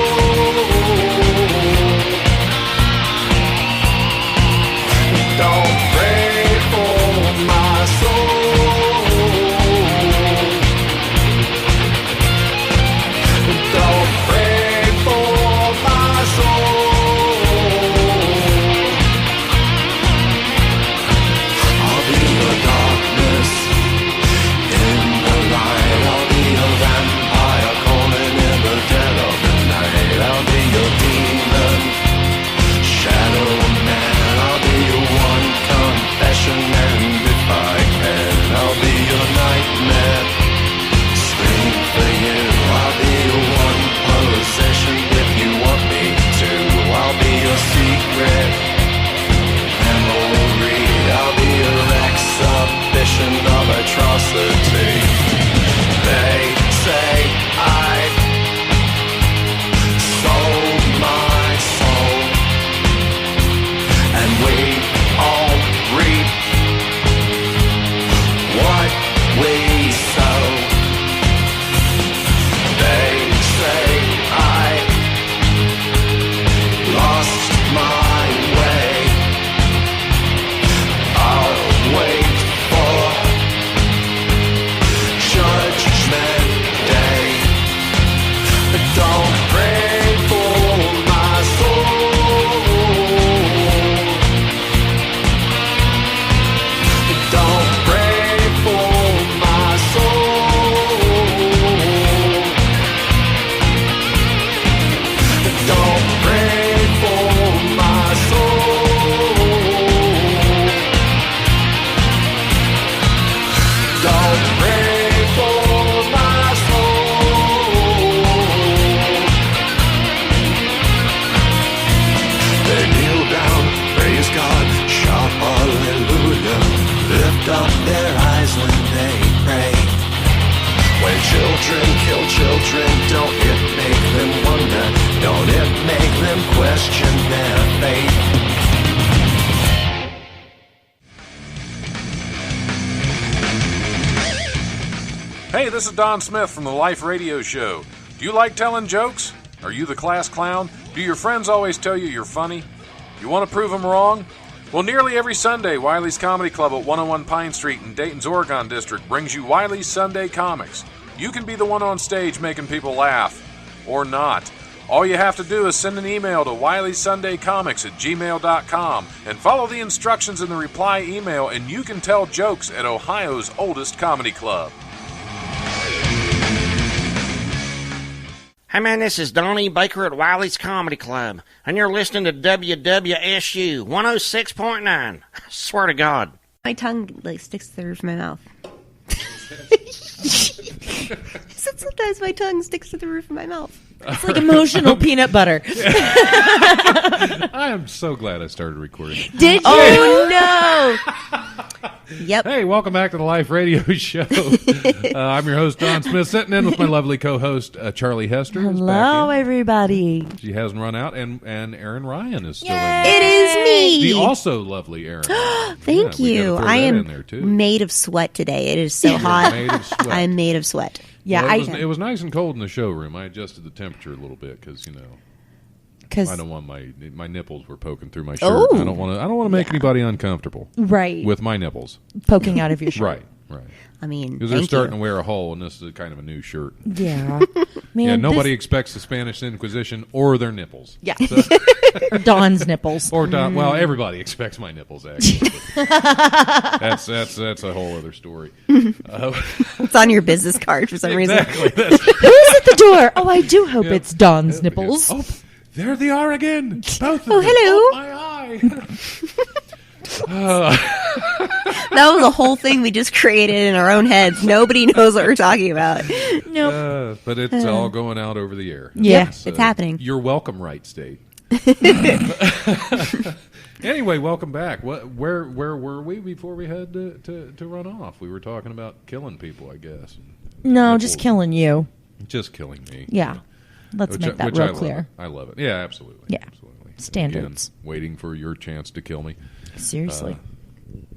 this is Don Smith from the Life Radio Show. Do you like telling jokes? Are you the class clown? Do your friends always tell you you're funny? You want to prove them wrong? Well, nearly every Sunday, Wiley's Comedy Club at 101 Pine Street in Dayton's Oregon District brings you Wiley's Sunday Comics. You can be the one on stage making people laugh. Or not. All you have to do is send an email to WileySundayComics@gmail.com and follow the instructions in the reply email, and you can tell jokes at Ohio's oldest comedy club. Hey man, this is Donnie Baker at Wiley's Comedy Club, and you're listening to WWSU 106.9. I swear to God. My tongue sticks to the roof of my mouth. Sometimes my tongue sticks to the roof of my mouth. It's like emotional peanut butter. I am so glad I started recording. Did you? Oh, no. Yep. Hey, welcome back to the Life Radio Show. I'm your host, Don Smith, sitting in with my lovely co-host, Charlie Hester. Hello, everybody. She hasn't run out, and Aaron Ryan is still in It there. is me. The also lovely Aaron. Thank Yeah, we you. gotta throw I that am in there, too. made of sweat today. It is so hot. Made of sweat. I'm made of sweat. Yeah, Well, it was nice and cold in the showroom. I adjusted the temperature a little bit because I don't want my nipples were poking through my shirt. Oh. I don't want to make anybody uncomfortable. Right. With my nipples. Poking out of your shirt. Right. I mean, Because they're thank starting you. to wear a hole, and this is kind of a new shirt. Yeah. Man, Yeah, nobody expects the Spanish Inquisition or their nipples. Yeah. Or Dawn's nipples. Or well, everybody expects my nipples. Actually, that's a whole other story. It's on your business card for some reason. Exactly. Who's at the door? Oh, I do hope it's Dawn's nipples. Oh, there they are again. Both of Oh, them. hello. Oh, my eye. That was a whole thing we just created in our own heads. Nobody knows what we're talking about. Nope. But it's all going out over the air. Yeah. It's happening. You're welcome, right state. Anyway, welcome back. Where were we before we had to run off? We were talking about killing people, I guess. No, just killing you. Just killing me. Yeah. Let's make that real clear. I love it. Yeah, absolutely. Yeah. Absolutely. Standards. Again, waiting for your chance to kill me. Seriously.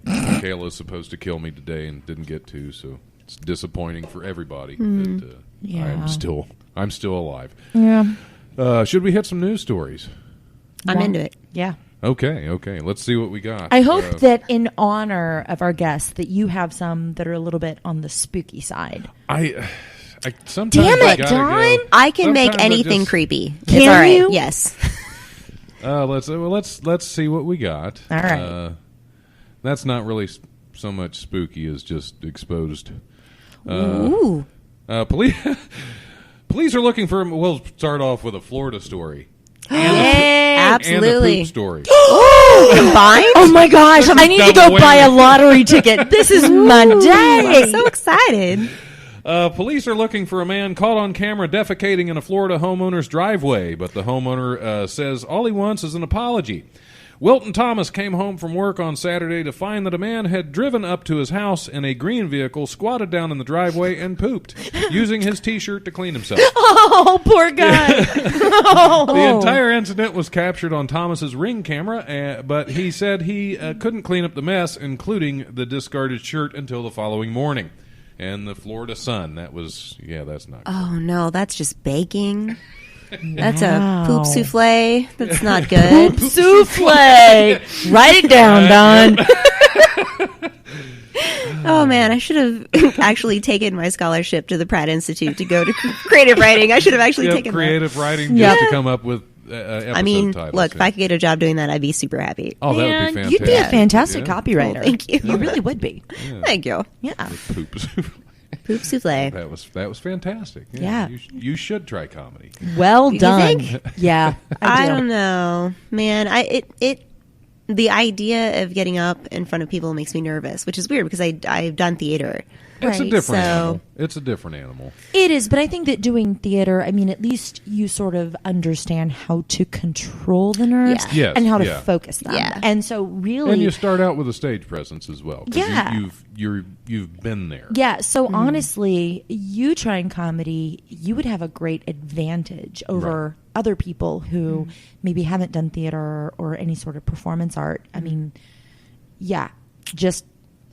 Kayla's supposed to kill me today and didn't get to, so it's disappointing for everybody that Yeah. I'm still alive. Yeah. Should we hit some news stories? I'm into it. Yeah. Okay. Let's see what we got. I hope that in honor of our guests that you have some that are a little bit on the spooky side. I sometimes Damn I it, gotta Dawn! go. I can make Sometimes I anything just- creepy. Can It's all right. you? Yes. Let's see what we got. All right. That's not really so much spooky as just exposed. Ooh. Police are looking for. We'll start off with a Florida story. And the Absolutely. poop story. Combined? Oh my gosh, I need to go double buy a whammy. lottery ticket. This is my day. I'm so excited. Police are looking for a man caught on camera defecating in a Florida homeowner's driveway, but the homeowner says all he wants is an apology. Wilton Thomas came home from work on Saturday to find that a man had driven up to his house in a green vehicle, squatted down in the driveway, and pooped, using his T-shirt to clean himself. Oh, poor guy. The entire incident was captured on Thomas's Ring camera, but he said he couldn't clean up the mess, including the discarded shirt, until the following morning. And the Florida sun, that's not good. Oh, no. That's just baking. That's Wow. a poop souffle. That's not good. Souffle. Write it down, Don. Oh, man. I should have actually taken my scholarship to the Pratt Institute to go to creative writing. I should have actually taken creative writing Yeah. just to come up with episode that. I mean, titles. look, if I could get a job doing that, I'd be super happy. Oh, that would be Man, fantastic. you'd be a fantastic Yeah. copywriter. Well, thank you. You really would be. Thank you. Yeah. Poop. Poop souffle. That was fantastic. Yeah. You should try comedy. Well You done. think? Yeah. I do. don't know, man. The idea of getting up in front of people makes me nervous, which is weird because I've done theater. It's a Right, different so- animal. It's a different animal. It is, but I think that doing theater, I mean, at least you sort of understand how to control the nerves Yeah. Yes, and how to yeah. focus them. Yeah. And so really And you start out with a stage presence as well. 'cause Yeah. You've been there. Yeah, so honestly, you trying comedy, you would have a great advantage over other people who maybe haven't done theater or any sort of performance art. I mean, yeah, just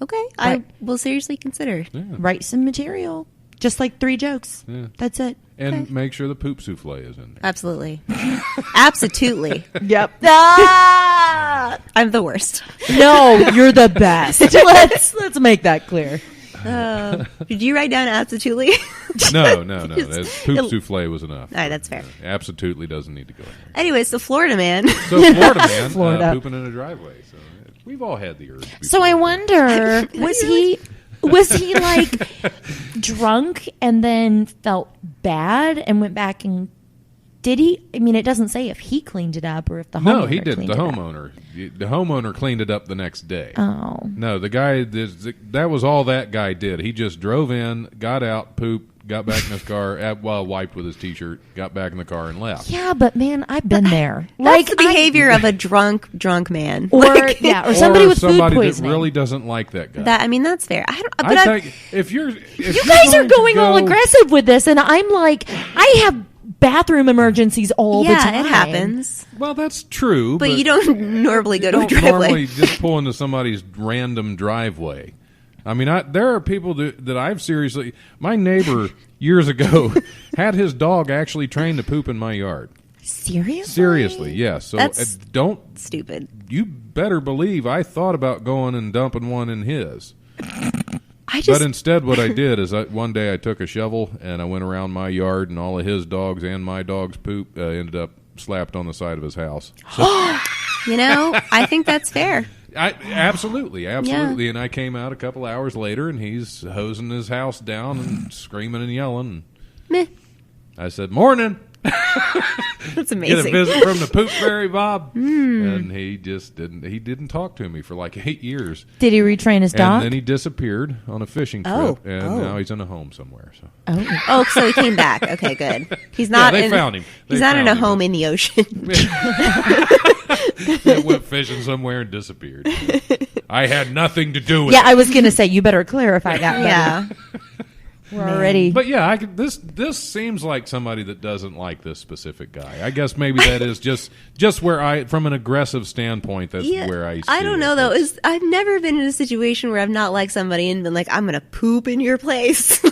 Okay, I Right. will seriously consider. write some material. Just like 3 jokes. Yeah. That's it. And make sure the poop souffle is in there. Absolutely. Absolutely. Yep. Ah! I'm the worst. No, you're the best. Let's make that clear. Did you write down absolutely? No. That poop souffle was enough. All right, that's fair. Absolutely doesn't need to go in there. Anyways, so Florida man. So Florida man Florida. pooping in a driveway. So we've all had the urge. So I wonder, was he like drunk and then felt bad and went back and did he? I mean, it doesn't say if he cleaned it up or if the homeowner. No, he didn't. The cleaned it up. homeowner. The homeowner cleaned it up the next day. Oh. No, the guy. That was all that guy did. He just drove in, got out, pooped, got back in his car, wiped with his T-shirt, got back in the car, and left. Yeah, but man, I've been there. That's the behavior of a drunk man. Or somebody with food that poisoning. really doesn't like that guy. That's fair. I think if you guys are going all aggressive with this, and I'm like, I have bathroom emergencies all the time. Yeah, it happens. Well, that's true. But you don't normally go to a don't driveway. normally just pull into somebody's random driveway. I mean, there are people that I've seriously... My neighbor years ago had his dog actually trained to poop in my yard. Seriously? Seriously, yes. So That's don't... Stupid. You better believe I thought about going and dumping one in his. But instead what I did is one day I took a shovel and I went around my yard and all of his dogs and my dog's poop ended up slapped on the side of his house. So, I think that's fair. Absolutely. Yeah. And I came out a couple hours later and he's hosing his house down and screaming and yelling. Meh. I said, "Morning." That's amazing. Get a visit from the poop fairy, Bob. And he just didn't talk to me for like 8 years. Did he retrain his dog? And then he disappeared on a fishing trip, and now he's in a home somewhere. So. So he came back. Okay, good. He's not. They found him. He's not in a home in the ocean. He went fishing somewhere and disappeared. I had nothing to do with it. Yeah, I was going to say, you better clarify that. Yeah. We're already... But yeah, this seems like somebody that doesn't like this specific guy. I guess maybe that is just where from an aggressive standpoint, that's where I see I don't know, though. I've never been in a situation where I've not liked somebody and been like, I'm going to poop in your place.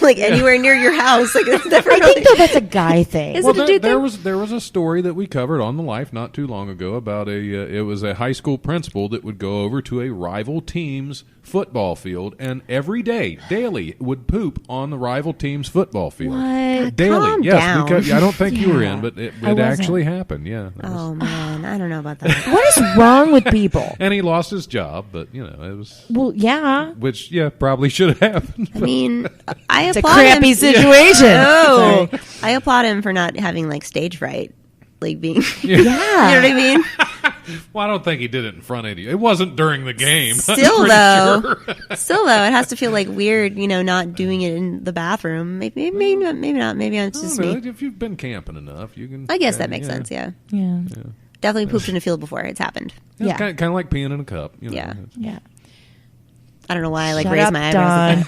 like anywhere near your house. Like, it's never I think, though, that's a guy thing. There was a story that we covered on The Life not too long ago about it was a high school principal that would go over to a rival team's football field and daily would poop on the rival team's football field. What? Daily, Calm yes. down. Because, I don't think you were in, but it wasn't. actually happened. Yeah. Oh, man. I don't know about that. What is wrong with people? And he lost his job, but it was. Well, yeah. Which probably should have happened. I mean, I It's a applaud crappy him. situation. Oh, I applaud him for not having like stage fright, like being. Yeah. You know what I mean? Well, I don't think he did it in front of you. It wasn't during the game. Still though, it has to feel like weird, not doing it in the bathroom. Maybe not. Maybe it's just me. If you've been camping enough, you can. I guess that makes sense. Yeah. Yeah. Definitely pooped in a field before. It's happened. Yeah. Kind of like peeing in a cup. Yeah. Yeah. I don't know why I Shut raised up, my eyebrows.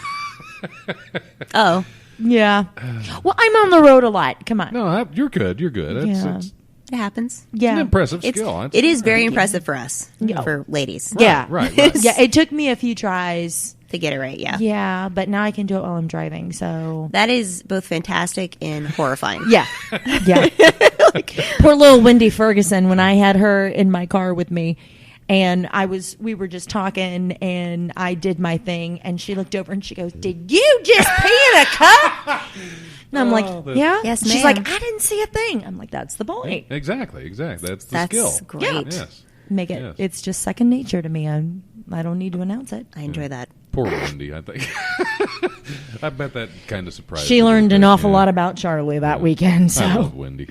Oh, Yeah. Well, I'm on the road a lot. Come on. No, you're good. You're good. Yeah. It's it happens. Yeah. an impressive It's, skill. it is very impressive for us, Yeah. for ladies. Yeah. Right. Yeah. It took me a few tries. To get it right, yeah. Yeah. But now I can do it while I'm driving. So. That is both fantastic and horrifying. Yeah. Yeah. Poor little Wendy Ferguson, when I had her in my car with me. And we were just talking, and I did my thing, and she looked over and she goes, "Did you just pee in a cup?" And I'm like, "Yeah." Yes, She's ma'am. like, "I didn't see a thing." I'm like, "That's the point. Exactly. That's the That's skill. great. Yeah. Yes. Make it. Yes. It's just second nature to me. I don't need to announce it." I enjoy that. Poor Wendy, I think. I bet that kind of surprised She her a learned bit, an awful yeah. lot about Charlie that weekend. I love So Wendy.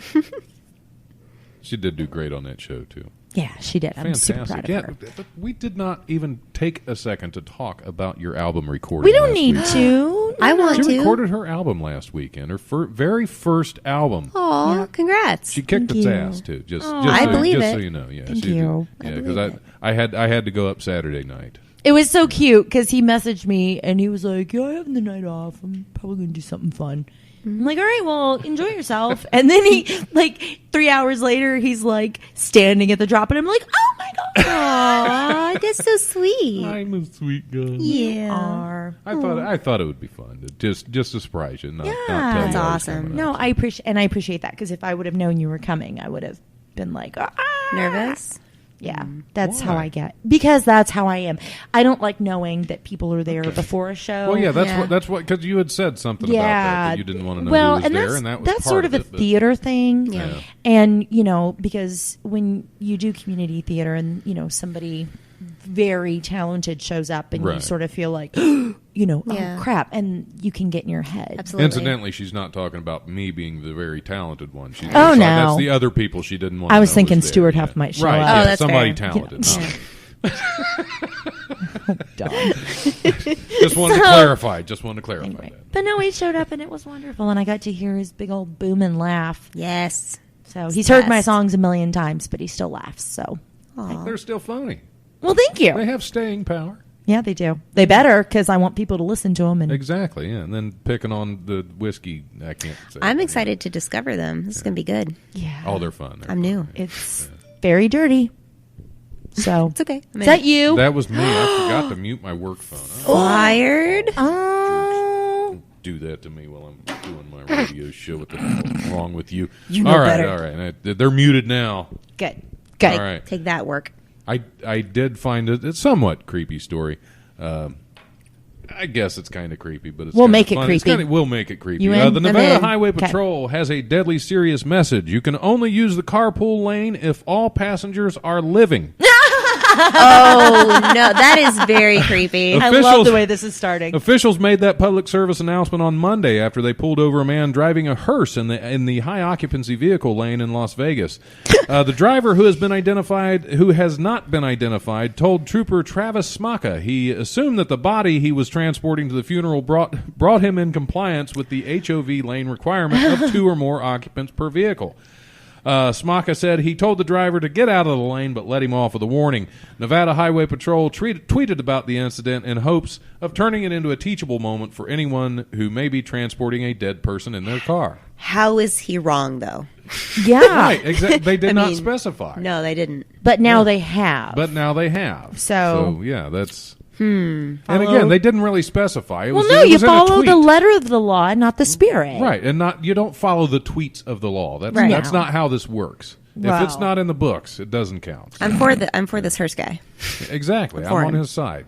She did do great on that show too. yeah, she did. I'm super Fantastic. proud of her. But we did not even take a second to talk about your album recording. We don't last need week. to. I want She to. recorded her album last weekend, her very first album. Aw, congrats. She kicked Thank its you. ass too. Just I believe just it. so you know, yeah. Thank she you. Did, yeah, because I had to go up Saturday night. It was so cute because he messaged me and he was like, "Yeah, I have the night off. I'm probably going to do something fun." I'm like, "All right, well, enjoy yourself." And then he, like, 3 hours later, he's like standing at the drop, and I'm like, "Oh my god!" Aw, that's so sweet. I'm a sweet guy. Yeah. I thought it would be fun to just to surprise you. Not tell That's you I was awesome. coming No, up. I appreciate that, because if I would have known you were coming, I would have been like, Nervous? Yeah, that's Why? how I get, because that's how I am. I don't like knowing that people are there before a show. Well, yeah, Yeah. that's what because you had said something about that you didn't want to know well, who was and there, that's, and that was that's part sort of a it, but- theater thing. Yeah. And, because when you do community theater and, somebody very talented shows up and you Right. sort of feel like, Yeah. oh, crap, and you can get in your head. Absolutely. Incidentally, she's not talking about me being the very talented one. She's Oh, no. that's the other people she didn't want. I to was know thinking was there. Stuart Yeah. Huff might show right, up. Yeah, Oh, that's somebody fair. talented. Dumb. Just wanted to clarify. Anyway. That. But no, he showed up and it was wonderful, and I got to hear his big old booming laugh. Yes. So he's heard my best. songs a million times, but he still laughs. So, They're still funny. well, thank you. They have staying power. Yeah, they do. They better, because I want people to listen to them. And Exactly. Yeah, and then picking on the whiskey, I can't say. I'm excited to discover them. This is going to be good. yeah, Oh, they're fun. They're I'm fun. new. it's very dirty. So It's okay. is that you? That was me. I forgot to mute my work phone. Fired? Oh, Do that to me while I'm doing my radio show. What the hell's wrong with you? You know all right, better. all right. They're muted now. good. All right. Take that, work. I did find it. It's somewhat creepy story. I guess it's kind of creepy, but it's We'll kinda make it fun. creepy. We'll make it creepy. You in? The I'm Nevada in. Highway Okay. Patrol has a deadly serious message. You can only use the carpool lane if all passengers are living. Oh, no. That is very creepy. I Officials- love the way this is starting. Officials made that public service announcement on Monday after they pulled over a man driving a hearse in the high occupancy vehicle lane in Las Vegas. The driver, who has not been identified, told Trooper Travis Smaka he assumed that the body he was transporting to the funeral brought him in compliance with the HOV lane requirement of 2 or more occupants per vehicle. Smaka said he told the driver to get out of the lane but let him off with a warning. Nevada Highway Patrol tweeted about the incident in hopes of turning it into a teachable moment for anyone who may be transporting a dead person in their car. How is he wrong, though? Yeah, Right, exactly. They did not mean, specify. No, they didn't. but now they have. But now they have. So- yeah, that's... And again, they didn't really specify. It well, was, no, it you was in a follow the tweet. letter of the law, not the spirit. Right, and you don't follow the tweets of the law. That's Right. that's No. not how this works. If Wow. it's not in the books, it doesn't count. I'm for this hearse guy. Exactly. I'm for on him. his side.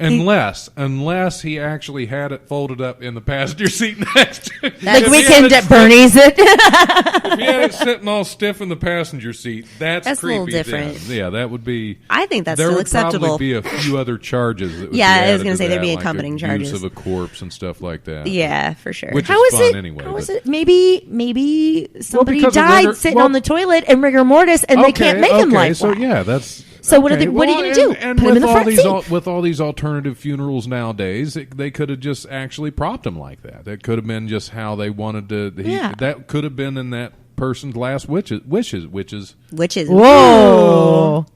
Unless he actually had it folded up in the passenger seat next to him. Like If he Weekend had at Bernie's. It. If he had it sitting all stiff in the passenger seat, that's That's a creepy. little different. then. Yeah, that would be... I think that's there still would acceptable. probably be a few other charges. That would Yeah, be I was added gonna to say there'd that, be like accompanying abuse charges. of a corpse and stuff like that. Yeah, for sure. Which How is is fun it? anyway. How is but- it? Maybe somebody because of died rigor- sitting well- on the toilet in rigor mortis, and they can't make him like so that. yeah, that's So what are okay. they- what are you Well, gonna do? And Put him with in the all front these seat? with all these alternative funerals nowadays, they could have just actually propped him like that. That could have been just how they wanted to. Yeah. That could have been in that person's last wishes. Which is Whoa,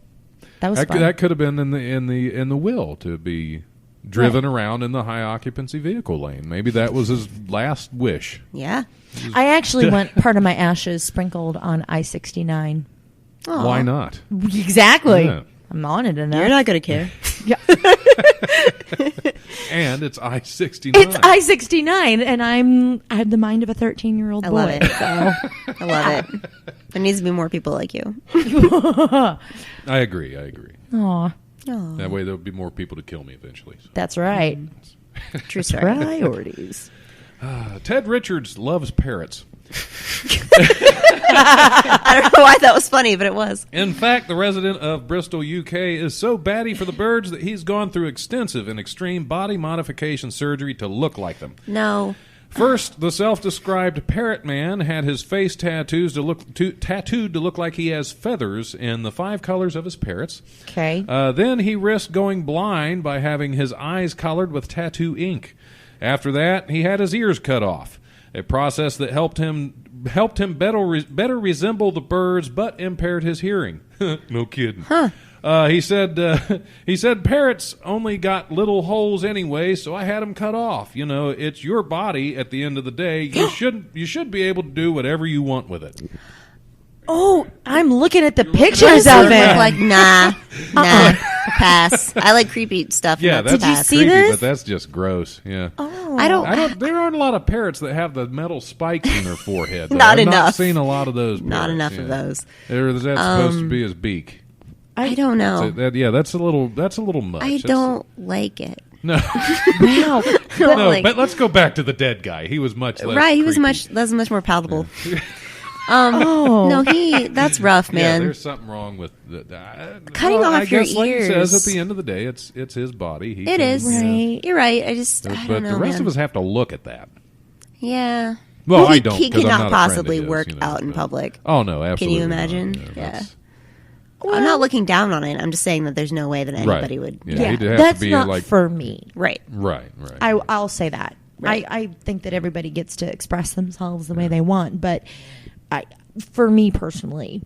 that was fun. That could have been in the will to be driven around in the high occupancy vehicle lane. Maybe that was his last wish. Yeah. I actually want part of my ashes sprinkled on I-69. Why not? Exactly. Yeah. I'm on it enough. You're not going to care. And it's I-69. It's I-69, and I have the mind of a 13-year-old boy. I love it. So. I love it. There needs to be more people like you. I agree. Aw, That way there'll be more people to kill me eventually. So. that's right. True story. Priorities. Ted Richards loves parrots. I don't know why that was funny, but it was. In fact, the resident of Bristol, UK, is so batty for the birds that he's gone through extensive and extreme body modification surgery to look like them. No. First, the self-described parrot man had his face tattooed to look like he has feathers in the 5 colors of his parrots. Okay. Then he risked going blind by having his eyes colored with tattoo ink. After that, he had his ears cut off, a process that helped him better resemble the birds, but impaired his hearing. No kidding. Huh. He said parrots only got little holes anyway, so I had them cut off. You know, it's your body at the end of the day. You should be able to do whatever you want with it. Oh, I'm looking at the pictures of it. Like, nah, pass. I like creepy stuff. Yeah, that's Did you see creepy, this? but that's just gross. Yeah. Oh, I don't. There aren't a lot of parrots that have the metal spikes in their forehead. though. Not I've not enough. seen a lot of those. Not parrots, enough yeah. of those. Or is that supposed to be his beak? I don't know. So that's a little much. I don't like it. No, wow. no. like- But let's go back to the dead guy. He was much less Right, he was creepy. much more palatable. Oh. No, that's rough, Yeah, man. there's something wrong with Cutting I off your guess, like he says, ears. at the end of the day, it's his body. He It can, is. Right. You're right. I But don't know, the rest man. of us have to look at that. Yeah. Well, he, I don't. He 'cause I'm cannot not a friend of possibly his, work you know, out in but- public. Oh no, absolutely. Can you imagine? Not. Yeah. That's- I'm not looking down on it. I'm just saying that there's no way that anybody would. Yeah, Yeah, he'd have that's to be not like for me. Right. right. I'll say that. Right. I think that everybody gets to express themselves the way they want, but for me personally,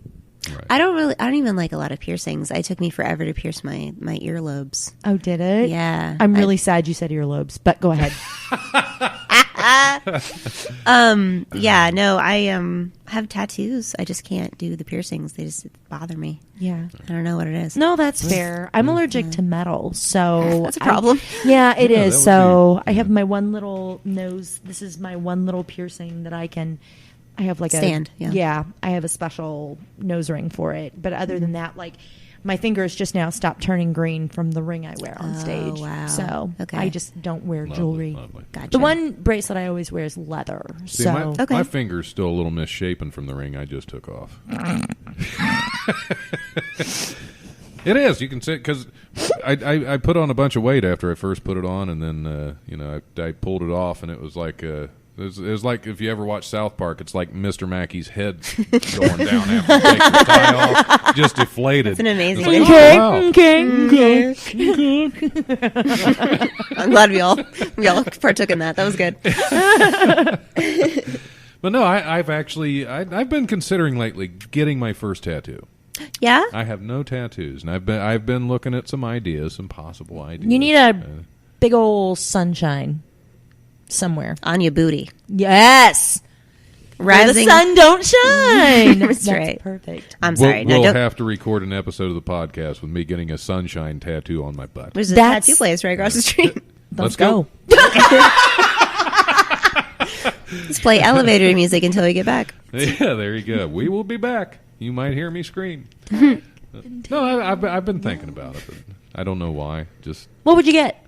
Right. I don't even like a lot of piercings. It took me forever to pierce my earlobes. oh, did it? Yeah. I'm really sad you said earlobes, but go ahead. Yeah, no, I have tattoos. I just can't do the piercings. They just bother me. Yeah. I don't know what it is. No, that's fair. I'm allergic to metal, so That's a problem. Yeah, it Yeah, is. that would So be- I have my one little nose. This is my one little piercing that I have like Stand, a yeah. I have a special nose ring for it. But other than that, like my fingers just now stopped turning green from the ring I wear on stage. wow. So Okay. I just don't wear Lovely, jewelry. lovely. Gotcha. The one bracelet I always wear is leather. See, so Okay. my finger's still a little misshapen from the ring I just took off. It is. You can say because I put on a bunch of weight after I first put it on, and then I pulled it off, and it was like it was like if you ever watch South Park, it's like Mr. Mackey's head going down after he takes the tie off, just deflated. It's an amazing It's like, video. oh, wow. okay. I'm glad we all partook in that. That was good. But no, I've been considering lately getting my first tattoo. Yeah. I have no tattoos, and I've been looking at some ideas, some possible ideas. You need a big old sunshine somewhere. On your booty. Yes. Where the Rising. sun don't shine. That's right. Perfect. I'm sorry. We'll no, don't. have to record an episode of the podcast with me getting a sunshine tattoo on my butt. There's a That's- tattoo place right across the street. Let's go. Let's play elevator music until we get back. Yeah, there you go. We will be back. You might hear me scream. No, I've been thinking about it, but I don't know why. Just What would you get?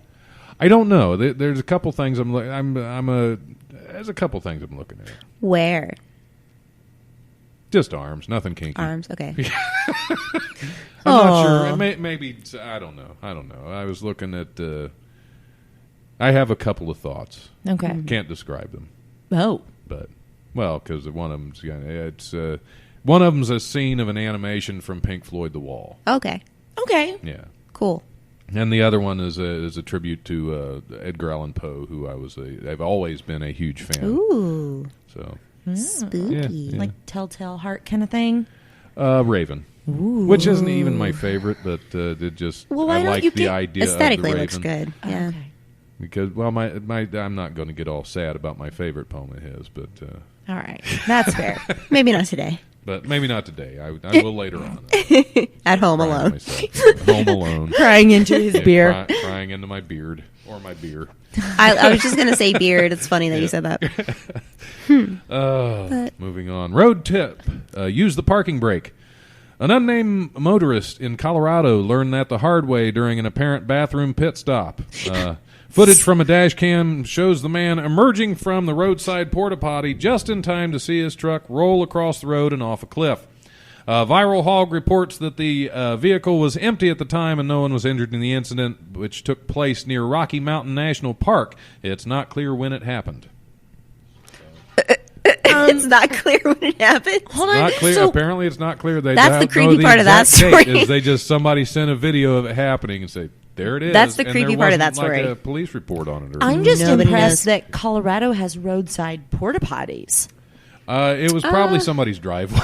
I don't know. There's a couple things there's a couple things I'm looking at. Where? Just arms, nothing kinky. Arms. Okay. I'm not sure. Maybe I don't know. I was looking at. I have a couple of thoughts. Okay. Can't describe them, Oh. but because one of them's a scene of an animation from Pink Floyd The Wall. Okay. Okay. Yeah, Cool. and the other one is a tribute to Edgar Allan Poe, who I've always been a huge fan. Ooh. So Spooky. Yeah. Like telltale heart kind of thing. Raven, which isn't even my favorite, but it just Well, why I don't like you the get- idea Aesthetically, of it the looks Raven. good. Yeah. Okay. Because I'm not going to get all sad about my favorite poem of his, but All right. That's fair. Maybe not today. maybe not today. I will later on. At home Crying alone. myself. Home alone. Crying into his Yeah, beer. crying into my beard or my beer. I was just gonna say beard. It's funny that you said that. Moving on. Road tip: use the parking brake. An unnamed motorist in Colorado learned that the hard way during an apparent bathroom pit stop. Footage from a dash cam shows the man emerging from the roadside porta potty just in time to see his truck roll across the road and off a cliff. Viral Hog reports that the vehicle was empty at the time and no one was injured in the incident, which took place near Rocky Mountain National Park. It's not clear when it happened. It's not clear when it happened. Hold on. Not clear. So, Apparently, it's not clear. They That's don't the know creepy part of that exact date, story. Is they just somebody sent a video of it happening and say, "There it is." That's the and creepy there part of that wasn't, like, story. a police report on it. Or I'm just Nobody impressed knows. that Colorado has roadside porta potties. It was probably somebody's driveway.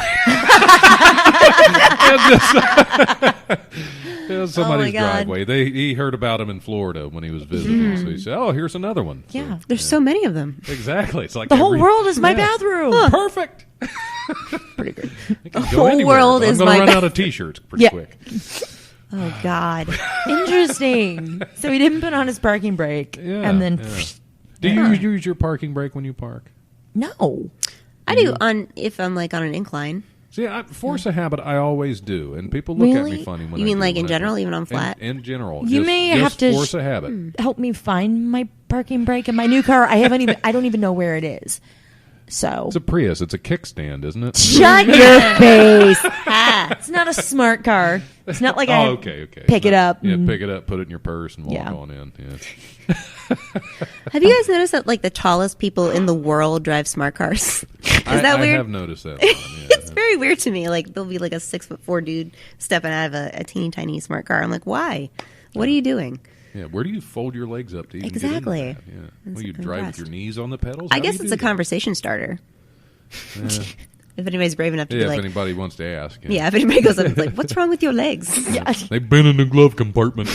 It was somebody's God. driveway. He heard about him in Florida when he was visiting, so he said, "Oh, here's another one." So, Yeah. There's so many of them. exactly. It's like The whole every- world is my Yeah. bathroom. Perfect. Pretty good. It can The go whole anywhere, world but is I'm my going to run back. out of T-shirts pretty Yeah. quick. Oh God. Interesting. So he didn't put on his parking brake, Yeah, and then yeah. Do you use your parking brake when you park? no. I do if I'm like on an incline. See, force a habit. I always do, and people look at me Really? funny when You I mean do like when in I general, do. even on flat? In general, You just, may just have to force a habit. help me find my parking brake in my new car. I don't even know where it is. So It's a Prius. It's a kickstand, isn't it? shut your face. It's not a smart car. It's not like I okay. pick it up. Yeah, and- pick it up, put it in your purse, and walk Yeah. on in. Yeah. Have you guys noticed that like the tallest people in the world drive smart cars? Is that weird? I have noticed that. One, yeah. It's very weird to me. Like there'll be like a 6'4" dude stepping out of a teeny tiny smart car. I'm like, why? What are you doing? Yeah, where do you fold your legs up to even Exactly. get into that? Yeah. I'm Well, you so drive with impressed. your knees on the pedals? I How do guess you it's do a that? conversation starter. Yeah. If anybody's brave enough to Yeah, be if like, anybody wants to ask. yeah, if anybody goes up and is like, what's wrong with your legs? Yeah. They've been in the glove compartment.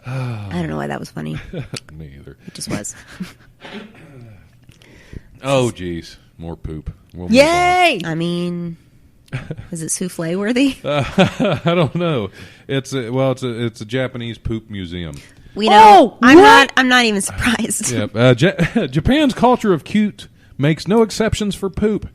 I don't know why that was funny. Me either. It just was. Oh, geez. More poop. We'll move Yay! I mean, is it souffle worthy? on. I don't know. It's a Japanese poop museum. We know. Oh, I'm what? not even surprised. Yep. Japan's culture of cute makes no exceptions for poop.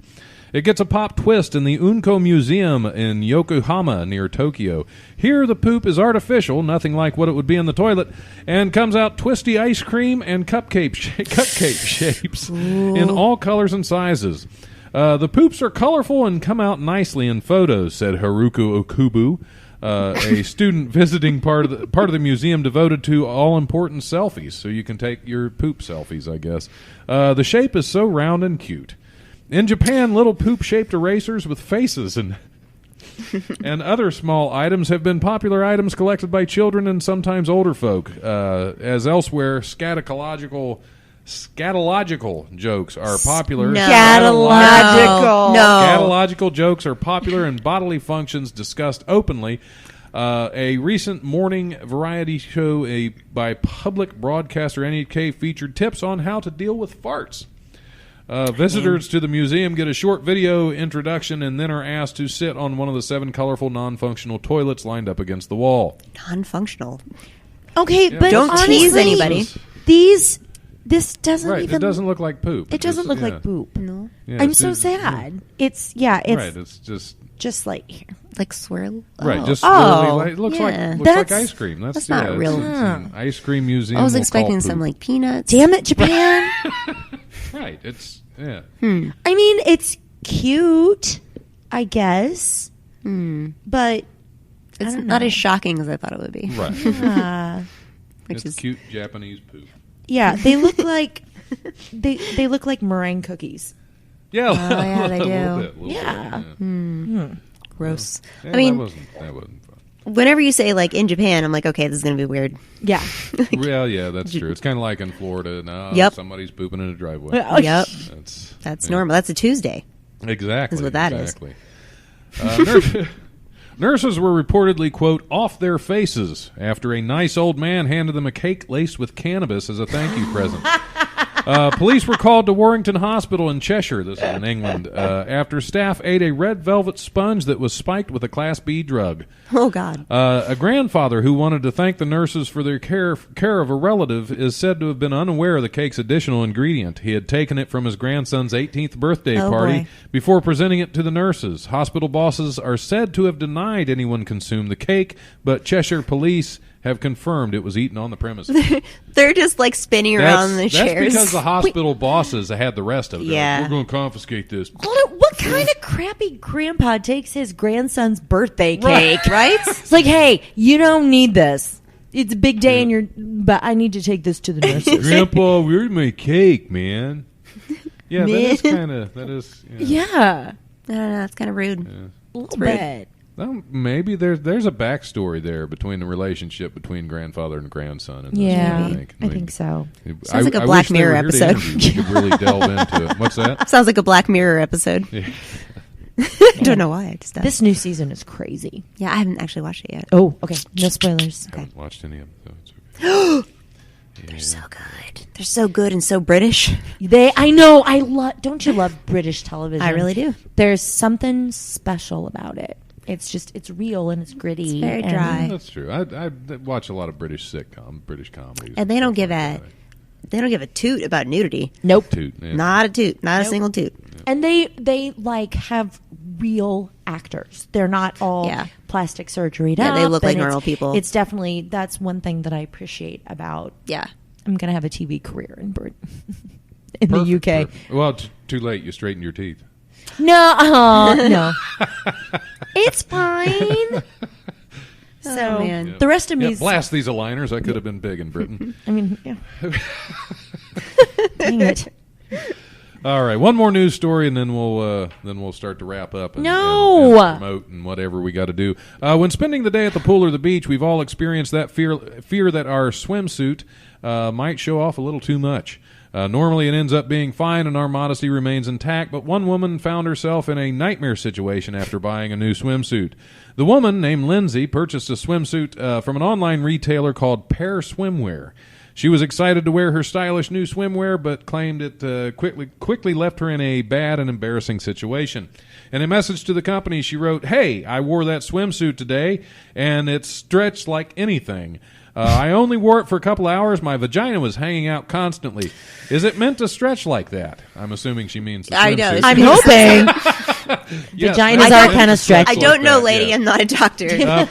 It gets a pop twist in the Unko Museum in Yokohama near Tokyo. Here, the poop is artificial, nothing like what it would be in the toilet, and comes out twisty ice cream and cupcake shapes in all colors and sizes. The poops are colorful and come out nicely in photos, said Haruko Okubu, a student visiting part of the museum devoted to all-important selfies, so you can take your poop selfies, I guess. The shape is so round and cute. In Japan, little poop-shaped erasers with faces and other small items have been popular items collected by children and sometimes older folk. As elsewhere, scatological jokes are popular. No. Scatological. No. Scatological jokes are popular in bodily functions discussed openly. A recent morning variety show by public broadcaster NHK featured tips on how to deal with farts. Visitors to the museum get a short video introduction and then are asked to sit on one of the 7 colorful non-functional toilets lined up against the wall. Non-functional. Okay, but Don't honestly, tease anybody. This doesn't Right, even. it doesn't look like poop. It doesn't just- look yeah. like poop. No. Yeah, I'm it's so just- sad. It's Right, it's just like here. Like swirl. right. Oh. Just Oh, literally, it looks yeah. like looks That's- like ice cream. that's not it's real. an ice cream museum. I was we'll expecting call some poop. like peanuts. Damn it, Japan. Right. It's yeah. I mean, it's cute, I guess, but It's don't not know. as shocking as I thought it would be. Right. Which It's is cute Japanese poop. yeah, they look like they look like meringue cookies. Yeah. yeah, they a do. little bit, Yeah. gross. Yeah, I mean, that wasn't fun. whenever you say like in Japan, I'm like, okay, this is gonna be weird. Yeah. Well, yeah, that's true. It's kind of like in Florida. No, Yep. somebody's pooping in a driveway. Yep, That's that's normal. That's a Tuesday. Exactly. Is what that is. exactly. Nurses were reportedly, quote, off their faces after a nice old man handed them a cake laced with cannabis as a thank you present. Police were called to Warrington Hospital in Cheshire, this is in England, after staff ate a red velvet sponge that was spiked with a Class B drug. Oh God. A grandfather who wanted to thank the nurses for their care of a relative is said to have been unaware of the cake's additional ingredient. He had taken it from his grandson's 18th birthday Oh, party boy. before presenting it to the nurses. Hospital bosses are said to have denied anyone consumed the cake, but Cheshire police have confirmed it was eaten on the premises. They're just like spinning around the That's chairs. because the hospital bosses had the rest of it. They're Yeah. like, we're going to confiscate this. What kind of crappy grandpa takes his grandson's birthday cake? Right? It's like, hey, you don't need this. It's a big day, but I need to take this to the nurses. Grandpa, where's my cake, man? Yeah, Man. that is kind of, that is, yeah. Yeah, I don't know. It's kind of rude. a little rude. bit. Well, maybe there's a backstory there between the relationship between grandfather and grandson. In this Yeah, one, I think so. Sounds like a Black wish they Mirror were here to episode. interview. We could really delve into it. What's that? Sounds like a Black Mirror episode. Yeah. I don't know why. I just This new season is crazy. Yeah, I haven't actually watched it yet. Oh, okay. No spoilers. I haven't watched any of it, so it's okay. They're so good. They're so good and so British. I know. Don't you love British television? I really do. There's something special about it. It's real and it's gritty. It's very dry. That's true. I watch a lot of British comedies, And they don't give a toot about nudity. Nope. Toot, yeah. Not a toot. Not a single toot. And they like have real actors. They're not all plastic surgery. Yeah, they look like normal people. It's definitely, that's one thing that I appreciate about. Yeah. I'm gonna have a TV career in the UK. Perfect. Well, too late. You straightened your teeth. No, no. It's fine. So man. the rest of me, blast these aligners. I could have been big in Britain. I mean, yeah. Dang it. All right, one more news story, and then we'll start to wrap up. And promote and whatever we got to do. When spending the day at the pool or the beach, we've all experienced that fear that our swimsuit might show off a little too much. Normally, it ends up being fine, and our modesty remains intact. But one woman found herself in a nightmare situation after buying a new swimsuit. The woman, named Lindsay, purchased a swimsuit from an online retailer called Pear Swimwear. She was excited to wear her stylish new swimwear, but claimed it quickly left her in a bad and embarrassing situation. In a message to the company, she wrote, "Hey, I wore that swimsuit today, and it stretched like anything. I only wore it for a couple hours. My vagina was hanging out constantly. Is it meant to stretch like that?" I'm assuming she means the I know. swimsuit. I'm hoping. Yes, Vaginas are kind of stretched. I don't know, lady. I'm not a doctor. Pear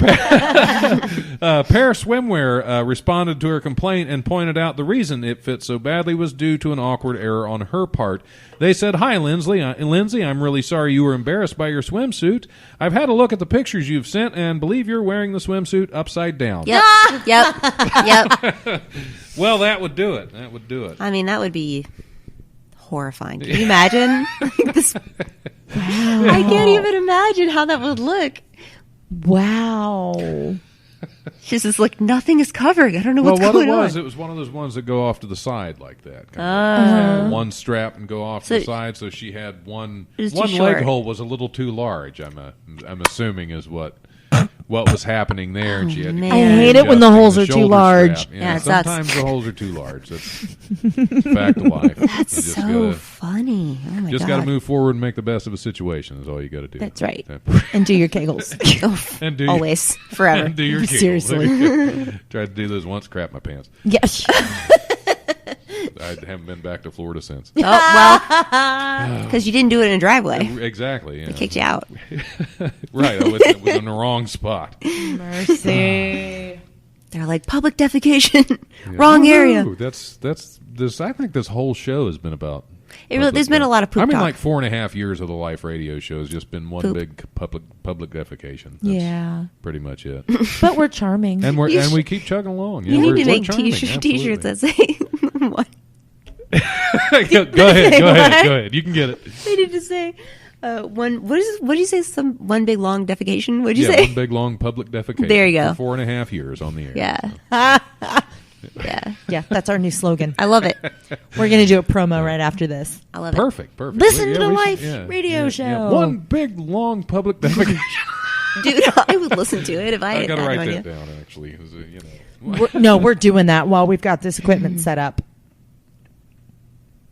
Swimwear responded to her complaint and pointed out the reason it fit so badly was due to an awkward error on her part. They said, "Hi, Lindsay. I'm really sorry you were embarrassed by your swimsuit. I've had a look at the pictures you've sent and believe you're wearing the swimsuit upside down." Yep. Well, that would do it. I mean, that would be horrifying. Can you imagine? I can't even imagine how that would look. Wow. She's just like, nothing is covering. I don't know what's going on. It was one of those ones that go off to the side like that. Kind of one strap and go off to the side. So she had one leg hole was a little too large. I'm assuming is what was happening there, and she had to I hate it when the holes are too large. Yeah, sometimes the holes are too large. That's fact of life. That's so funny. Oh my God. Just got to move forward and make the best of a situation is all you got to do. That's right. And do your kegels. And always, forever. And do your kegels. Seriously. Tried to do this once, crap my pants. Yes. I haven't been back to Florida since. Oh, well, because you didn't do it in a driveway. Exactly. Yeah. They kicked you out. Right. It was in the wrong spot. Mercy. They're like, public defecation. Wrong area. That's this. I think this whole show has been about. There's been a lot of poop talk. like 4.5 years of the Life radio show has just been one big public defecation. That's pretty much it. But we're charming. And we keep chugging along. You need to make t-shirts that say what? Go ahead. You can get it. They need to say what did you say? One big long defecation? What did you say? One big long public defecation. There you go. For 4.5 years on the air. Yeah. Yeah, that's our new slogan. I love it. We're going to do a promo right after this. I love it. Perfect. Listen to the Life radio show. One big long public defecation. Dude, I would listen to it if I had got to write that down, actually. We're doing that while we've got this equipment set up.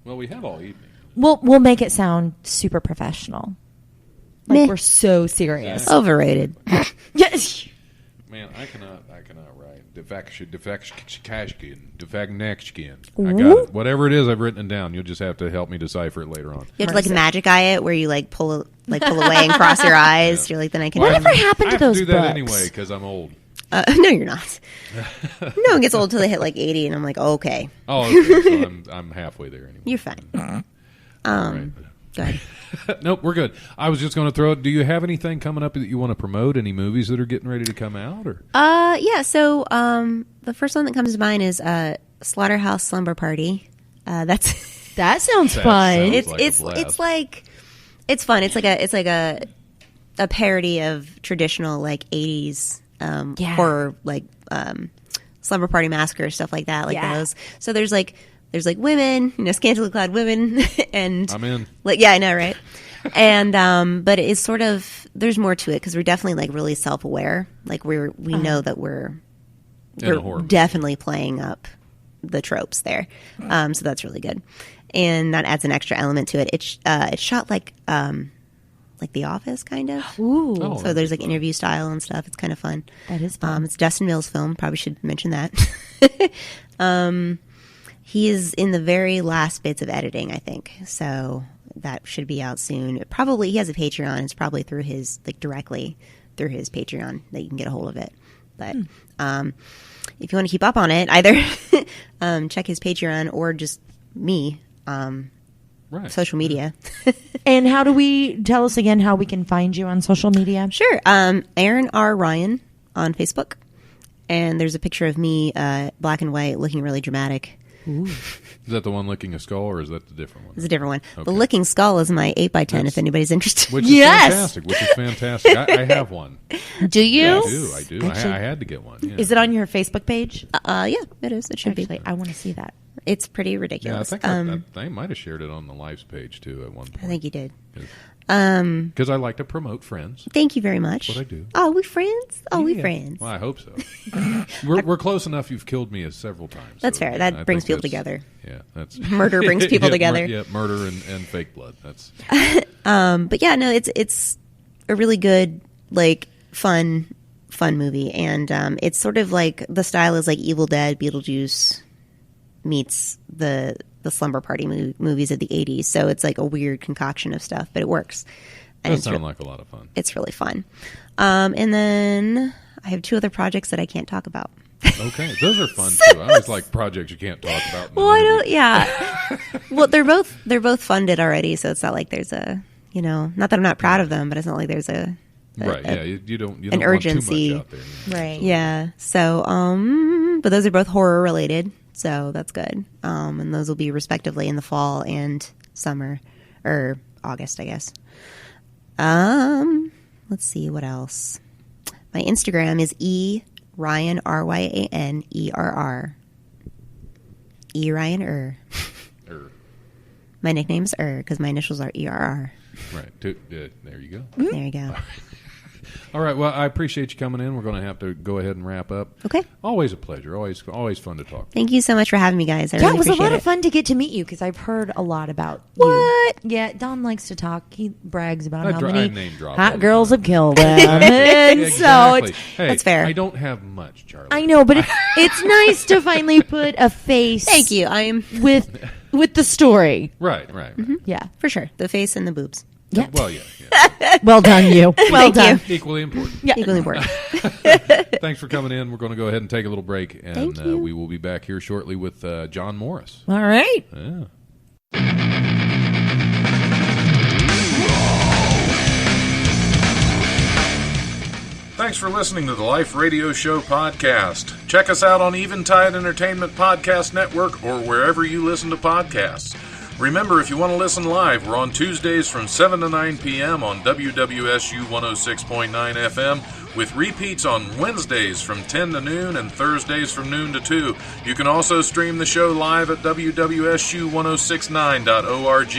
Well, we have all evening. We'll make it sound super professional. Like we're so serious. Overrated. Yes. Man, I cannot write. Defection. I got it. Whatever it is, I've written it down. You'll just have to help me decipher it later on. You have to like magic eye it, where you like pull away and cross your eyes. You're like, then I can. Whatever happened to those I have to do books? that anyway because I'm old. No, you're not. No one gets old until they hit like 80, and I'm like, okay. Oh, okay. So I'm halfway there anyway. You're fine. Right. Go ahead. Nope, we're good. I was just going to throw it. Do you have anything coming up that you want to promote? Any movies that are getting ready to come out? Or yeah. So the first one that comes to mind is Slaughterhouse Slumber Party. That sounds fun. It's fun. It's like a parody of traditional like 80s horror, like Slumber Party Massacre, stuff like that, like those. So there's like women, scantily clad women, and I'm in. Like, yeah, I know, right? And but it's sort of, there's more to it because we're definitely like really self aware. Like we know that we're definitely playing up the tropes there. So that's really good, and that adds an extra element to it. It's shot like The Office, kind of. Ooh. Oh, So there's like interview style and stuff. It's kind of fun. That is fun. It's Dustin Mills' film. Probably should mention that. He is in the very last bits of editing, I think. So that should be out soon. Probably he has a Patreon. It's probably through his directly through his Patreon that you can get a hold of it. But if you want to keep up on it, either check his Patreon or just me. Right. Social media. And how do we tell us again how we can find you on social media? Sure. Aaron R. Ryan on Facebook. And there's a picture of me, black and white, looking really dramatic. Is that the one licking a skull, or is that the different one? It's a different one. Okay. The licking skull is my 8x10 if anybody's interested. Which is Yes! fantastic. I have one. Do you? I do. Actually, I had to get one. Yeah. Is it on your Facebook page? Yeah, it is. It should Actually, be. I want to see that. It's pretty Yeah, I ridiculous. think I might have shared it on the Lives page, too, at one point. I think you did. Because I like to promote friends. Thank you very much. That's what I do. Oh, we friends? Oh, we Yeah. friends. Well, I hope so. We're close enough. You've killed me several times. That's so, fair. yeah, That I brings think people that's- together. Yeah, that's Murder brings people together. Murder and fake blood. That's But yeah, no, it's a really good, like, fun movie. And it's sort of like, the style is like Evil Dead, Beetlejuice meets the Slumber Party movies of the 80s. So it's like a weird concoction of stuff, but it works. And that it's sounds like a lot of fun. It's really fun. And then I have 2 other projects that I can't talk about. Okay, those are fun too. I always like projects you can't talk about. Well, I don't. Yeah. Well, they're both funded already, so it's not like there's a, not that I'm not proud of them, but it's not like there's a Right? Yeah, you don't an want urgency. too much out there. Right. Yeah. So, but those are both horror related, so that's good. And those will be respectively in the fall and summer, or August, I guess. Let's see what else. My Instagram is Ryan RYANERR. Ryan. My nickname is because my initials are ERR. Right. There you go. There you go. All right. Well, I appreciate you coming in. We're going to have to go ahead and wrap up. Okay. Always a pleasure. Always fun to talk. Thank you so much for having me, guys. I Yeah, really it was a appreciate lot it. of fun to get to meet you because I've heard a lot about What? you. Yeah, Don likes to talk. He brags about I how I many name drop all hot the girls time. have killed him. And so Exactly. it's, Hey, that's fair. I don't have much, Charlie. I know, but it's nice to finally put a face Thank you. I'm with the story. Right. Yeah. for sure the face and the boobs. Yeah. Well, yeah. Well done, you. Well Thank done. you. Equally important. Yeah. Equally important. Thanks for coming in. We're going to go ahead and take a little break, and Thank you. we will be back here shortly with John Morris. All right. Yeah. Thanks for listening to the Life Radio Show podcast. Check us out on Eventide Entertainment Podcast Network or wherever you listen to podcasts. Remember, if you want to listen live, we're on Tuesdays from 7 to 9 p.m. on WWSU 106.9 FM, with repeats on Wednesdays from 10 to noon and Thursdays from noon to 2. You can also stream the show live at WWSU1069.org.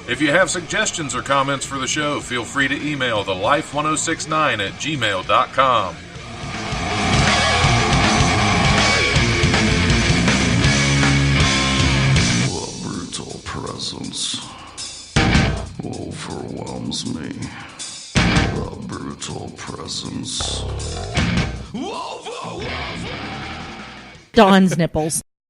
If you have suggestions or comments for the show, feel free to email thelife1069@gmail.com. The brutal presence overwhelms me. The brutal presence. Don's nipples.